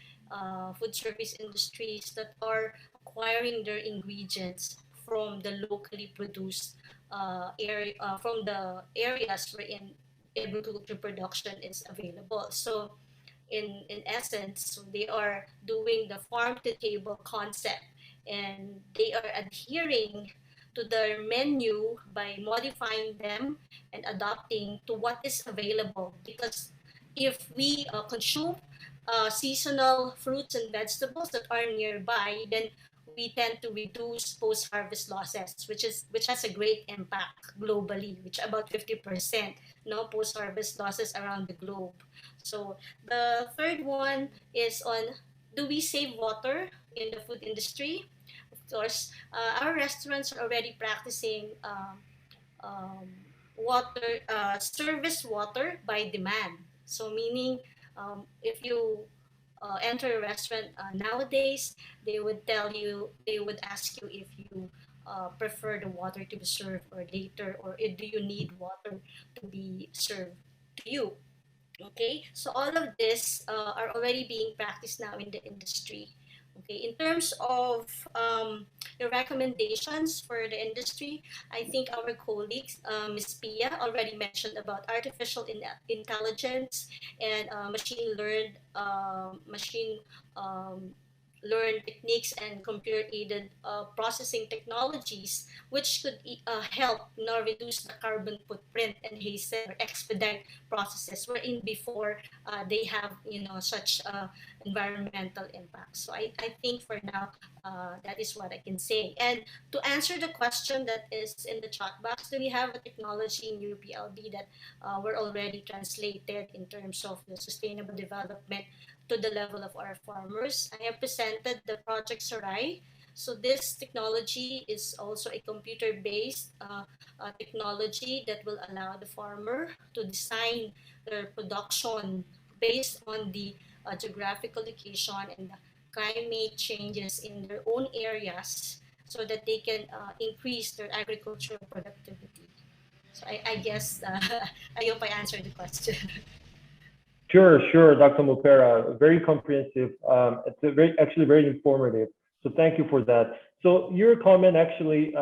food service industries that are acquiring their ingredients from the locally produced from the areas wherein agriculture production is available. So in essence, they are doing the farm to table concept, and they are adhering to their menu by modifying them and adapting to what is available. Because if we consume seasonal fruits and vegetables that are nearby, then we tend to reduce post-harvest losses, which has a great impact globally, which about 50% no post-harvest losses around the globe. So the third one is on, do we save water in the food industry? Of course, our restaurants are already practicing um, water service water by demand. So meaning, if you enter a restaurant nowadays, they would ask you if you prefer the water to be served or later, or do you need water to be served to you. Okay, so all of this are already being practiced now in the industry. Okay, in terms of the recommendations for the industry, I think our colleagues, Ms. Pia, already mentioned about artificial intelligence and machine learned techniques and computer aided processing technologies, which could help reduce the carbon footprint and hasten or expedite processes wherein before they have such environmental impact. So I think for now that is what I can say. And to answer the question that is in the chat box, do we have a technology in UPLB that were already translated in terms of the sustainable development to the level of our farmers? I have presented the Project Sarai. So this technology is also a computer-based technology that will allow the farmer to design their production based on the geographical location and the climate changes in their own areas, so that they can increase their agricultural productivity. So I guess I hope I answered the question. Sure, Dr. Mopera, very comprehensive. It's actually very informative. So thank you for that. So your comment actually,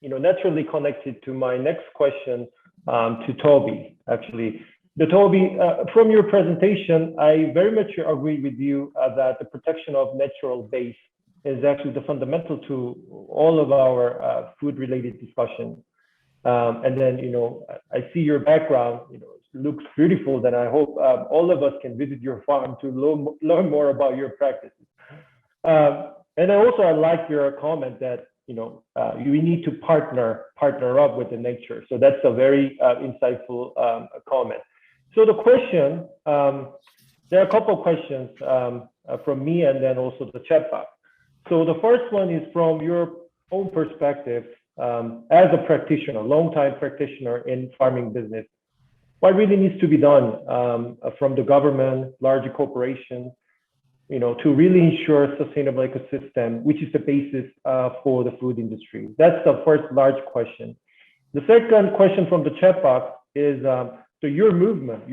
naturally connected to my next question to Toby. Actually, Toby, from your presentation, I very much agree with you that the protection of natural base is actually the fundamental to all of our food-related discussions. And then, I see your background, looks beautiful, then I hope all of us can visit your farm to learn more about your practices. And I like your comment that, we need to partner up with the nature. So that's a very insightful comment. So the question, there are a couple of questions from me and then also the chat box. So the first one is from your own perspective as a practitioner, long-time practitioner in farming business. What really needs to be done from the government, larger corporations, to really ensure a sustainable ecosystem, which is the basis for the food industry? That's the first large question. The second question from the chat box is, so your movement,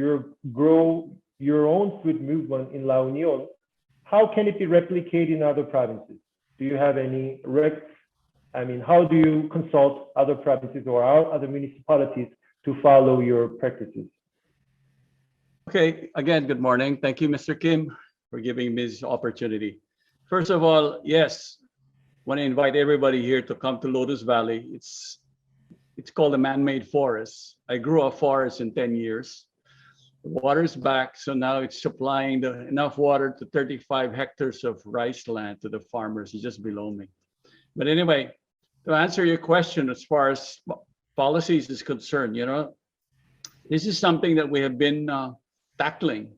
grow your own food movement in La Union, how can it be replicated in other provinces? Do you have any how do you consult other provinces or other municipalities to follow your practices? Okay, again, good morning. Thank you, Mr. Kim, for giving me this opportunity. First of all, yes, I want to invite everybody here to come to Lotus Valley. It's called a man-made forest. I grew a forest in 10 years. The water's back, so now it's supplying enough water to 35 hectares of rice land to the farmers just below me. But anyway, to answer your question as far as policies is concerned, this is something that we have been tackling.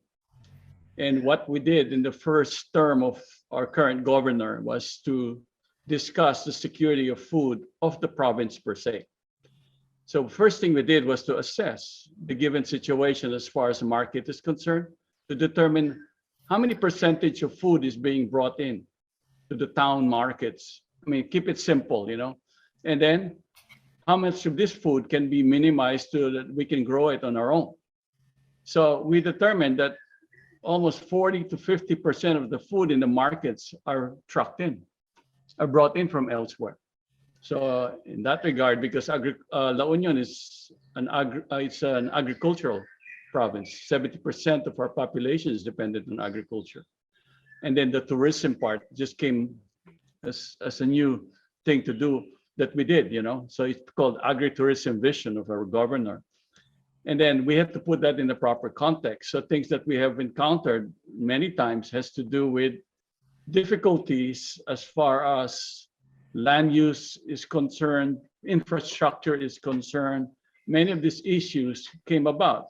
And what we did in the first term of our current governor was to discuss the security of food of the province per se. So first thing we did was to assess the given situation as far as the market is concerned, to determine how many percentage of food is being brought in to the town markets. Keep it simple, and then how much of this food can be minimized so that we can grow it on our own. So we determined that almost 40 to 50% of the food in the markets are brought in from elsewhere. So in that regard, because La Union is an agricultural province, 70% of our population is dependent on agriculture. And then the tourism part just came as a new thing to do that we did, So it's called agritourism vision of our governor. And then we have to put that in the proper context. So things that we have encountered many times has to do with difficulties as far as land use is concerned, infrastructure is concerned. Many of these issues came about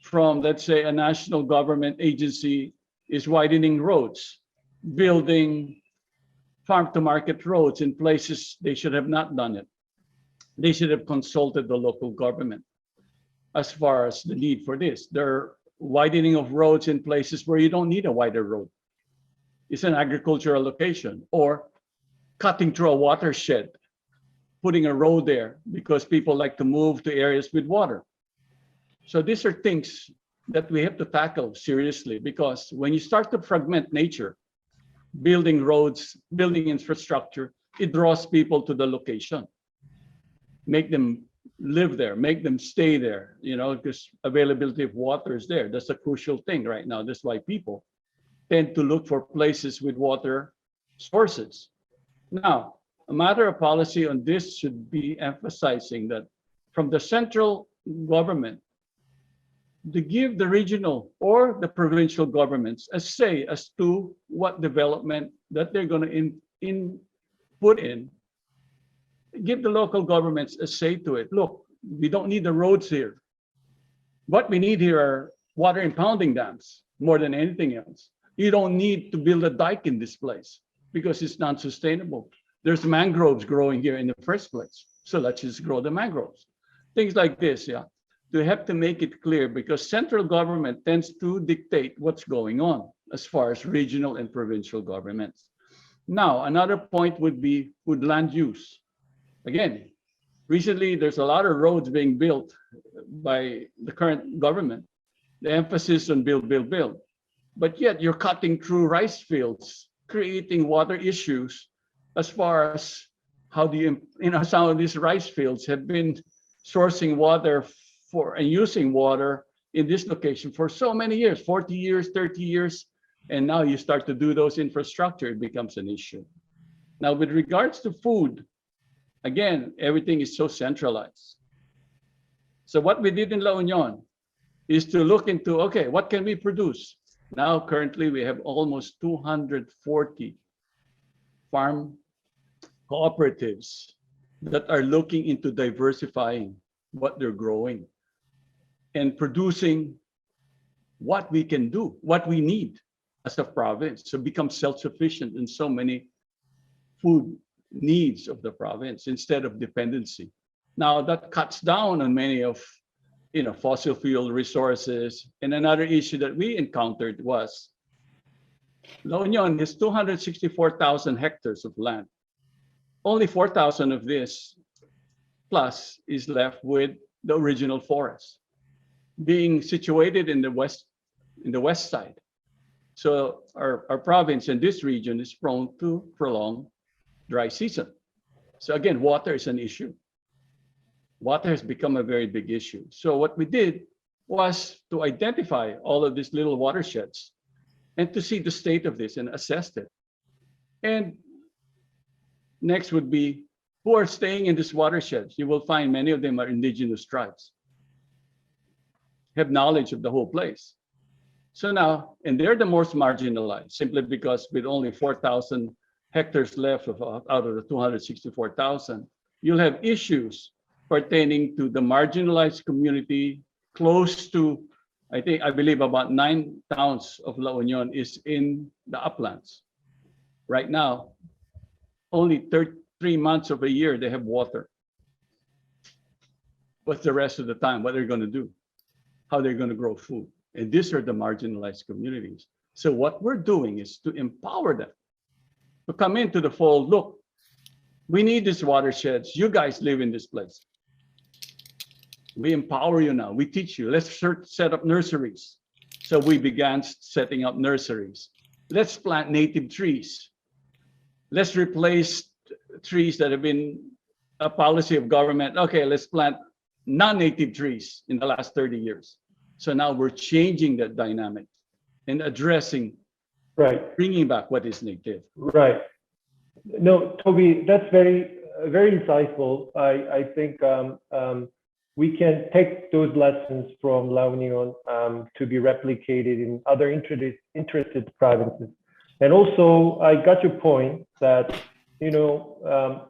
from, let's say, a national government agency is widening roads, building farm-to-market roads in places they should have not done it. They should have consulted the local government as far as the need for this. There are widening of roads in places where you don't need a wider road. It's an agricultural location, or cutting through a watershed, putting a road there because people like to move to areas with water. So these are things that we have to tackle seriously, because when you start to fragment nature, building roads, building infrastructure, it draws people to the location. Make them live there, make them stay there, because availability of water is there. That's a crucial thing right now. That's why people tend to look for places with water sources. Now, a matter of policy on this should be emphasizing that from the central government, to give the regional or the provincial governments a say as to what development that they're going to put in. Give the local governments a say to it. Look, we don't need the roads here. What we need here are water impounding dams more than anything else. You don't need to build a dike in this place because it's not sustainable. There's mangroves growing here in the first place. So let's just grow the mangroves. Things like this, yeah. You have to make it clear, because central government tends to dictate what's going on as far as regional and provincial governments. Now, another point would be with land use. Again, recently there's a lot of roads being built by the current government. The emphasis on build, build, build. But yet you're cutting through rice fields, creating water issues as far as how do you, some of these rice fields have been sourcing water and using water in this location for so many years, 40 years, 30 years, and now you start to do those infrastructure, it becomes an issue. Now, with regards to food, again, everything is so centralized. So what we did in La Union is to look into, okay, what can we produce? Now, currently, we have almost 240 farm cooperatives that are looking into diversifying what they're growing and producing what we can do, what we need as a province to become self-sufficient in so many food needs of the province instead of dependency. Now that cuts down on many of fossil fuel resources. And another issue that we encountered was La Union has 264,000 hectares of land. Only 4,000 of this plus is left with the original forest, being situated in the west side. So our province in this region is prone to prolonged dry season. So again, water is an issue. Water has become a very big issue. So what we did was to identify all of these little watersheds and to see the state of this and assess it. And next would be who are staying in these watersheds. You will find many of them are indigenous tribes, have knowledge of the whole place. So now, and they're the most marginalized, simply because with only 4,000 hectares left out of the 264,000, you'll have issues pertaining to the marginalized community close to, I believe about 9 towns of La Union is in the uplands. Right now, only 3 months of a year they have water. What's the rest of the time? What they're going to do? How they're going to grow food? And these are the marginalized communities. So what we're doing is to empower them to come into the fold. Look, we need these watersheds. You guys live in this place. We empower you now. We teach you. Let's set up nurseries. So we began setting up nurseries. Let's plant native trees. Let's replace trees that have been a policy of government. Okay, let's plant non-native trees in the last 30 years. So now we're changing that dynamic and addressing, right, bringing back what is native. Right. No, Toby, that's very very insightful. I think we can take those lessons from La Union to be replicated in other interested provinces. And also, I got your point that, you know,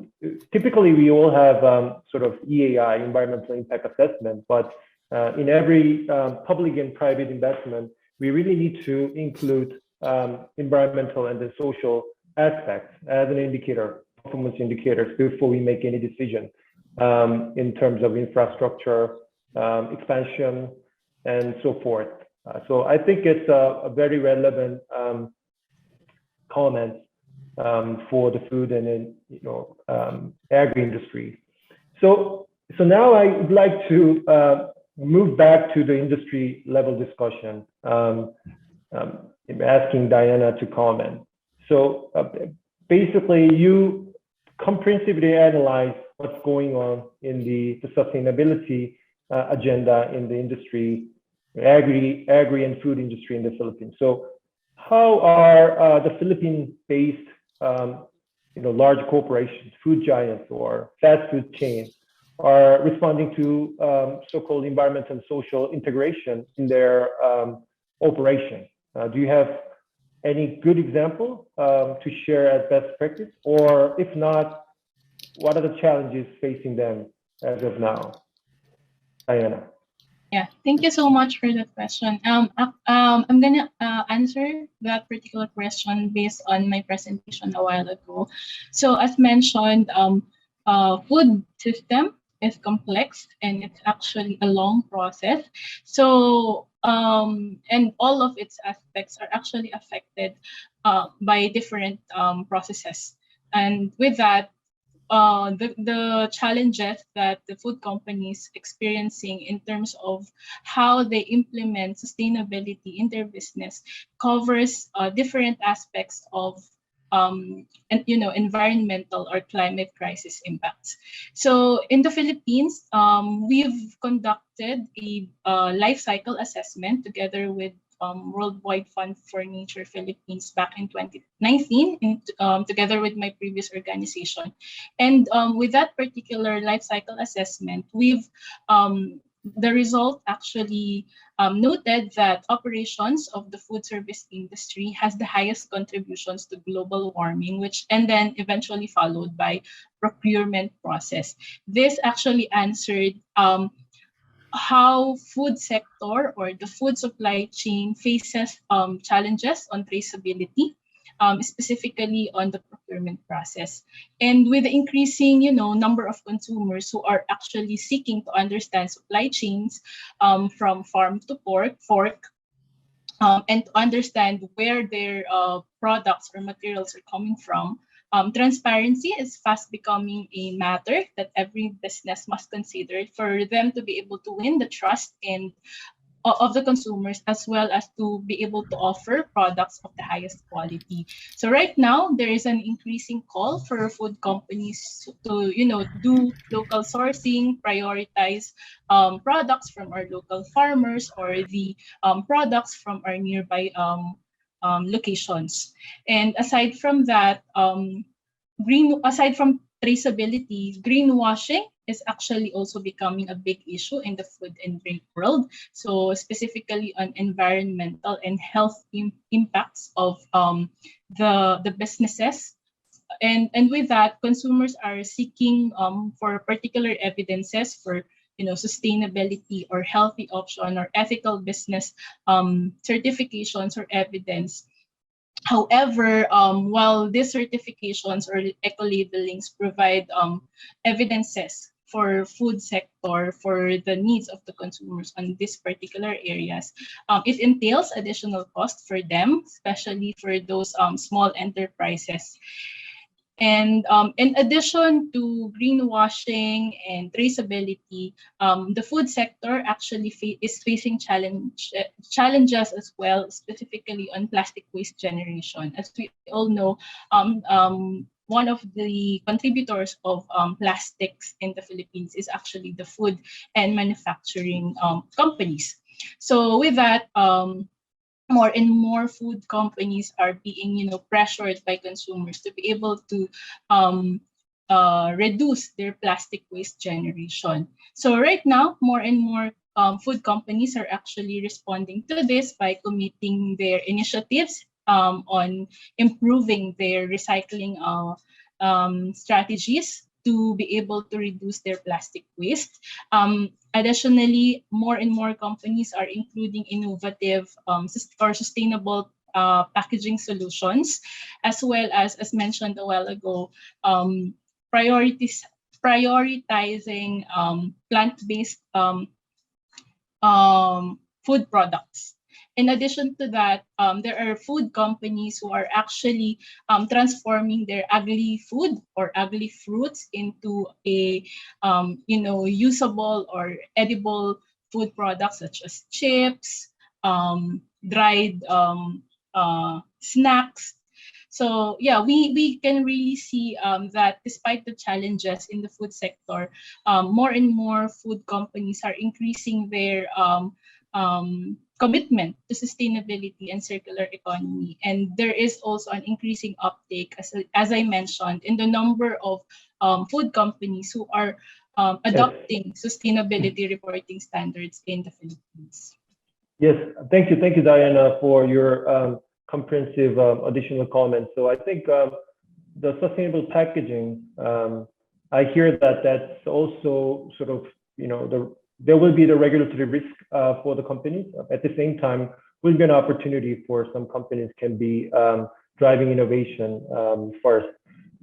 typically we all have sort of EAI, environmental impact assessment, but in every public and private investment, we really need to include environmental and the social aspects as an indicator, performance indicators, before we make any decision in terms of infrastructure, expansion, and so forth. So I think it's a very relevant comment for the food and then, you know, agri industry. So now I would like to move back to the industry level discussion. I'm asking Diana to comment. So basically, you comprehensively analyze what's going on in the sustainability agenda in the industry, agri and food industry in the Philippines. So how are the Philippine-based, you know, large corporations, food giants or fast food chains are responding to so-called environmental and social integration in their operation? Do you have any good example to share as best practice? Or if not, what are the challenges facing them as of now? Diana. Yeah, thank you so much for that question. I'm gonna answer that particular question based on my presentation a while ago. So as mentioned, food system is complex and it's actually a long process. So and all of its aspects are actually affected by different processes. And with that, the challenges that the food companies experiencing in terms of how they implement sustainability in their business covers different aspects of and, you know, environmental or climate crisis impacts. So in the Philippines, we've conducted a life cycle assessment together with Worldwide Fund for Nature Philippines back in 2019, together with my previous organization. And with that particular life cycle assessment, we've the result actually noted that operations of the food service industry has the highest contributions to global warming, which and then eventually followed by procurement process. This actually answered how food sector or the food supply chain faces challenges on traceability, specifically on the procurement process. And with the increasing, you know, number of consumers who are actually seeking to understand supply chains from farm to fork, and to understand where their products or materials are coming from, transparency is fast becoming a matter that every business must consider for them to be able to win the trust and of the consumers, as well as to be able to offer products of the highest quality. So right now, there is an increasing call for food companies to, you know, do local sourcing, prioritize products from our local farmers or the products from our nearby locations. And aside from that, aside from traceability, greenwashing is actually also becoming a big issue in the food and drink world. So specifically on environmental and health impacts of the businesses. And with that, consumers are seeking for particular evidences for, you know, sustainability or healthy option or ethical business certifications or evidence. However, while these certifications or eco-labelings provide evidences for food sector for the needs of the consumers on these particular areas, it entails additional cost for them, especially for those small enterprises. And in addition to greenwashing and traceability, the food sector actually is facing challenges as well, specifically on plastic waste generation. As we all know, one of the contributors of plastics in the Philippines is actually the food and manufacturing companies. So with that, more and more food companies are being, you know, pressured by consumers to be able to reduce their plastic waste generation. So right now, more and more food companies are actually responding to this by committing their initiatives on improving their recycling strategies to be able to reduce their plastic waste. Additionally, more and more companies are including innovative or sustainable packaging solutions, as well as mentioned a while ago, prioritizing plant-based food products. In addition to that, there are food companies who are actually transforming their ugly food or ugly fruits into a usable or edible food products such as chips, dried snacks. So yeah, we can really see that despite the challenges in the food sector, more and more food companies are increasing their commitment to sustainability and circular economy. And there is also an increasing uptake, as I mentioned, in the number of food companies who are adopting sustainability reporting standards in the Philippines. Yes, thank you, Diana, for your comprehensive additional comments. So I think the sustainable packaging, I hear that that's also sort of, there will be the regulatory risk for the companies. At the same time, will be an opportunity for some companies can be driving innovation first.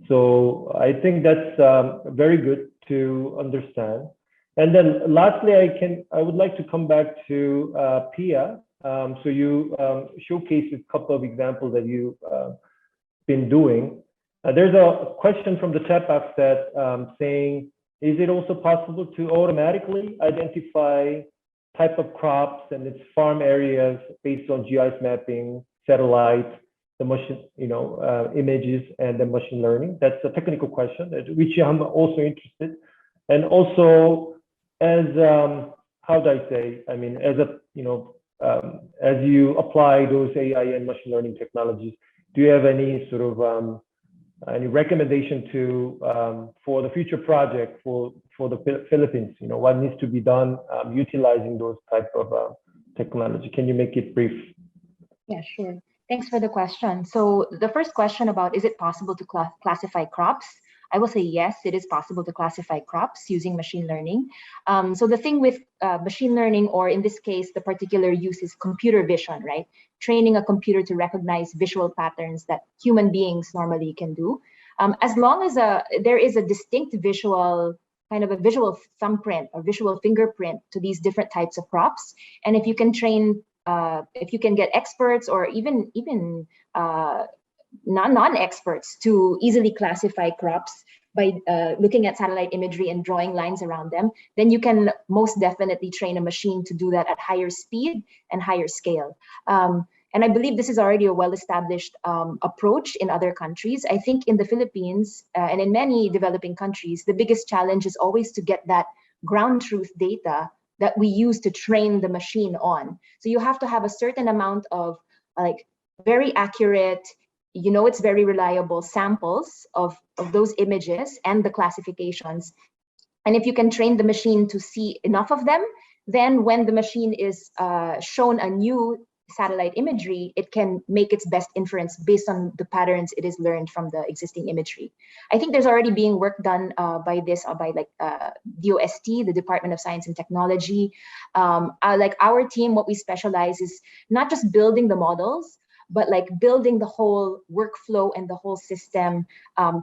So I think that's very good to understand. And then lastly, I would like to come back to Pia. So you showcased a couple of examples that you've been doing. There's a question from the chat box that saying, is it also possible to automatically identify type of crops and its farm areas based on GIS mapping, satellite, the machine, images, and the machine learning? That's a technical question, which I'm also interested. And also, as how do I say? I mean, as as you apply those AI and machine learning technologies, do you have any sort of any recommendation to for the future project for the Philippines? What needs to be done utilizing those type of technology? Can you make it brief? Yeah, sure. Thanks for the question. So the first question about, is it possible to classify crops? I will say yes, it is possible to classify crops using machine learning. So the thing with machine learning, or in this case, the particular use is computer vision, right? Training a computer to recognize visual patterns that human beings normally can do. As long as there is a distinct visual, kind of a visual thumbprint or visual fingerprint to these different types of crops, and if you can train, if you can get experts or even non-experts to easily classify crops by looking at satellite imagery and drawing lines around them, then you can most definitely train a machine to do that at higher speed and higher scale. And I believe this is already a well-established approach in other countries. I think in the Philippines and in many developing countries, the biggest challenge is always to get that ground truth data that we use to train the machine on. So you have to have a certain amount of very accurate, it's very reliable samples of those images and the classifications. And if you can train the machine to see enough of them, then when the machine is shown a new satellite imagery, it can make its best inference based on the patterns it has learned from the existing imagery. I think there's already being work done by DOST, the Department of Science and Technology. Like our team, what we specialize is not just building the models, but building the whole workflow and the whole system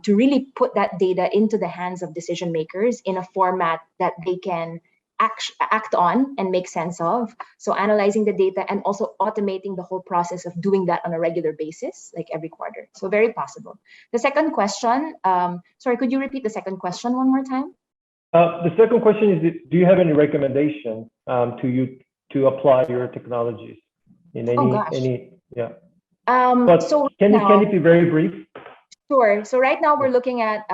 to really put that data into the hands of decision makers in a format that they can act on and make sense of. So analyzing the data and also automating the whole process of doing that on a regular basis, like every quarter. So very possible. The second question, sorry, could you repeat the second question one more time? The second question is, do you have any recommendation to apply your technologies in any yeah. But so can it be very brief? Sure. So right now we're looking at,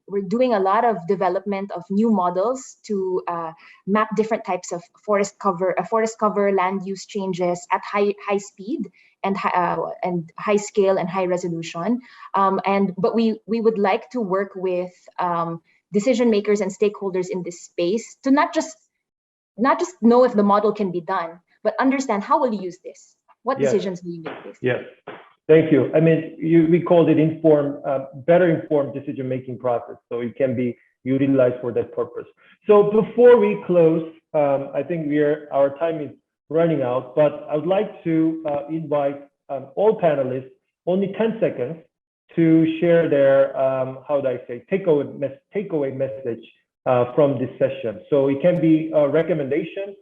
we're doing a lot of development of new models to map different types of forest cover, land use changes at high speed and high scale and high resolution. But we would like to work with decision makers and stakeholders in this space to not just know if the model can be done, but understand how will you use this? What decisions will you make this? Yes, thank you. I mean, we called it better informed decision-making process, so it can be utilized for that purpose. So before we close, I think our time is running out, but I would like to invite all panelists, only 10 seconds, to share their, takeaway message from this session. So it can be a recommendation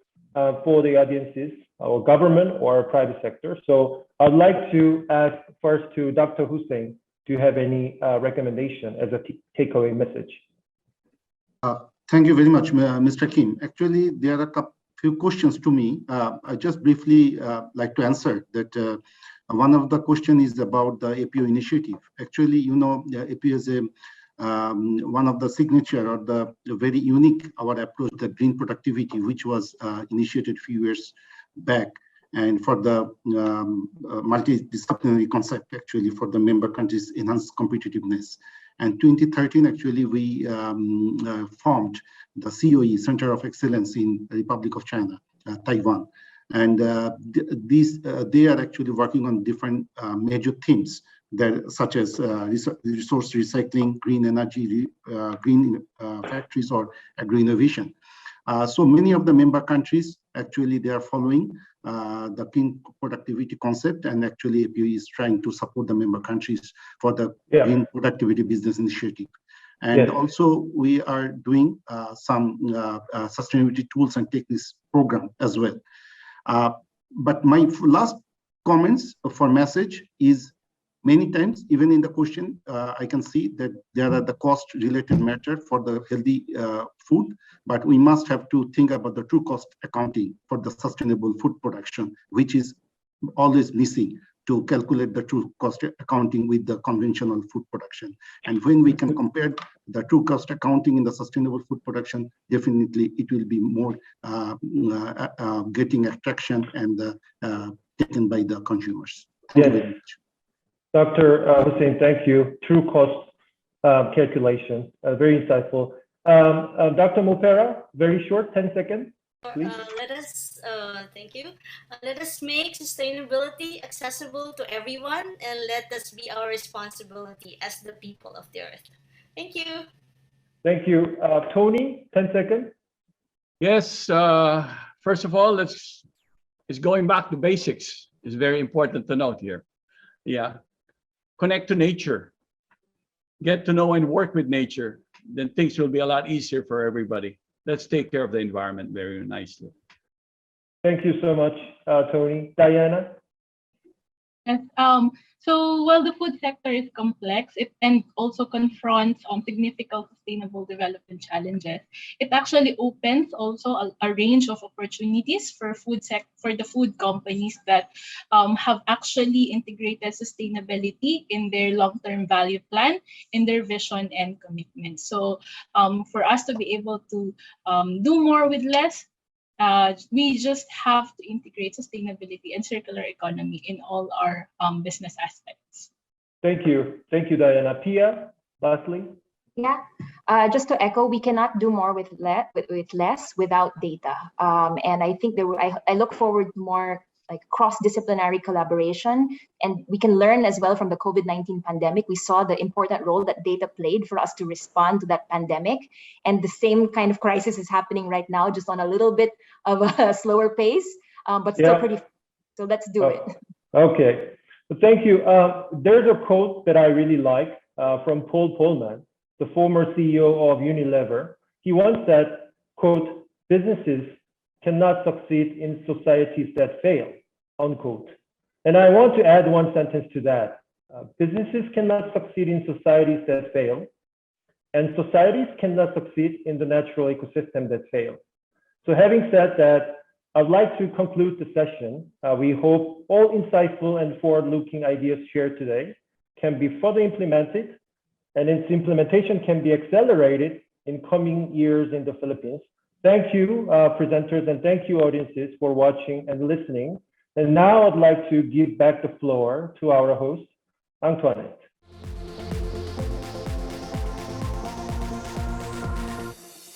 for the audiences, or government or private sector. So I'd like to ask first to Dr. Hussein, do you have any recommendation as a takeaway message? Thank you very much, Mr. Kim. Actually, there are a few questions to me. I just briefly like to answer that. One of the question is about the APO initiative. Actually, you know, the APO is one of the signature or the very unique our approach, the green productivity, which was initiated a few years back, and for the multidisciplinary concept, actually, for the member countries' enhanced competitiveness. And 2013, actually, we formed the COE, Center of Excellence in the Republic of China, Taiwan. And they are actually working on different major themes, that, such as resource recycling, green energy, green factories, or agri-innovation. So many of the member countries, actually, they are following the green productivity concept, and actually APO is trying to support the member countries for the green productivity business initiative. And also we are doing some sustainability tools and techniques program as well. But my last comments for message is, many times, even in the question, I can see that there are the cost-related matter for the healthy food, but we must have to think about the true cost accounting for the sustainable food production, which is always missing to calculate the true cost accounting with the conventional food production. And when we can compare the true cost accounting in the sustainable food production, definitely it will be more getting attraction and taken by the consumers. Thank you very much. Dr. Hussein, thank you. True cost calculation, very insightful. Dr. Mopera, very short, 10 seconds, please. Thank you. Let us make sustainability accessible to everyone, and let this be our responsibility as the people of the earth. Thank you. Thank you. Tony, 10 seconds. Yes, first of all, it's going back to basics. It's very important to note here. Yeah. Connect to nature, get to know and work with nature, then things will be a lot easier for everybody. Let's take care of the environment very nicely. Thank you so much, Tony. Diana? Yes, so while the food sector is complex, and also confronts significant sustainable development challenges, it actually opens also a range of opportunities for the food companies that have actually integrated sustainability in their long-term value plan, in their vision and commitment. So for us to be able to do more with less, we just have to integrate sustainability and circular economy in all our business aspects. Thank you. Thank you, Diana. Pia, lastly? Yeah, just to echo, we cannot do more with less without data. And I think I look forward to more like cross-disciplinary collaboration, and we can learn as well from the COVID-19 pandemic. We saw the important role that data played for us to respond to that pandemic, and the same kind of crisis is happening right now, just on a little bit of a slower pace, but still pretty. So let's do it. Okay, well, thank you. There's a quote that I really like from Paul Polman, the former CEO of Unilever. He once said, quote, "Businesses cannot succeed in societies that fail," unquote. And I want to add one sentence to that. Businesses cannot succeed in societies that fail, and societies cannot succeed in the natural ecosystem that fail. So having said that, I'd like to conclude the session. We hope all insightful and forward-looking ideas shared today can be further implemented, and its implementation can be accelerated in coming years in the Philippines. Thank you, presenters, and thank you, audiences, for watching and listening And now I'd like to give back the floor to our host, Antoinette.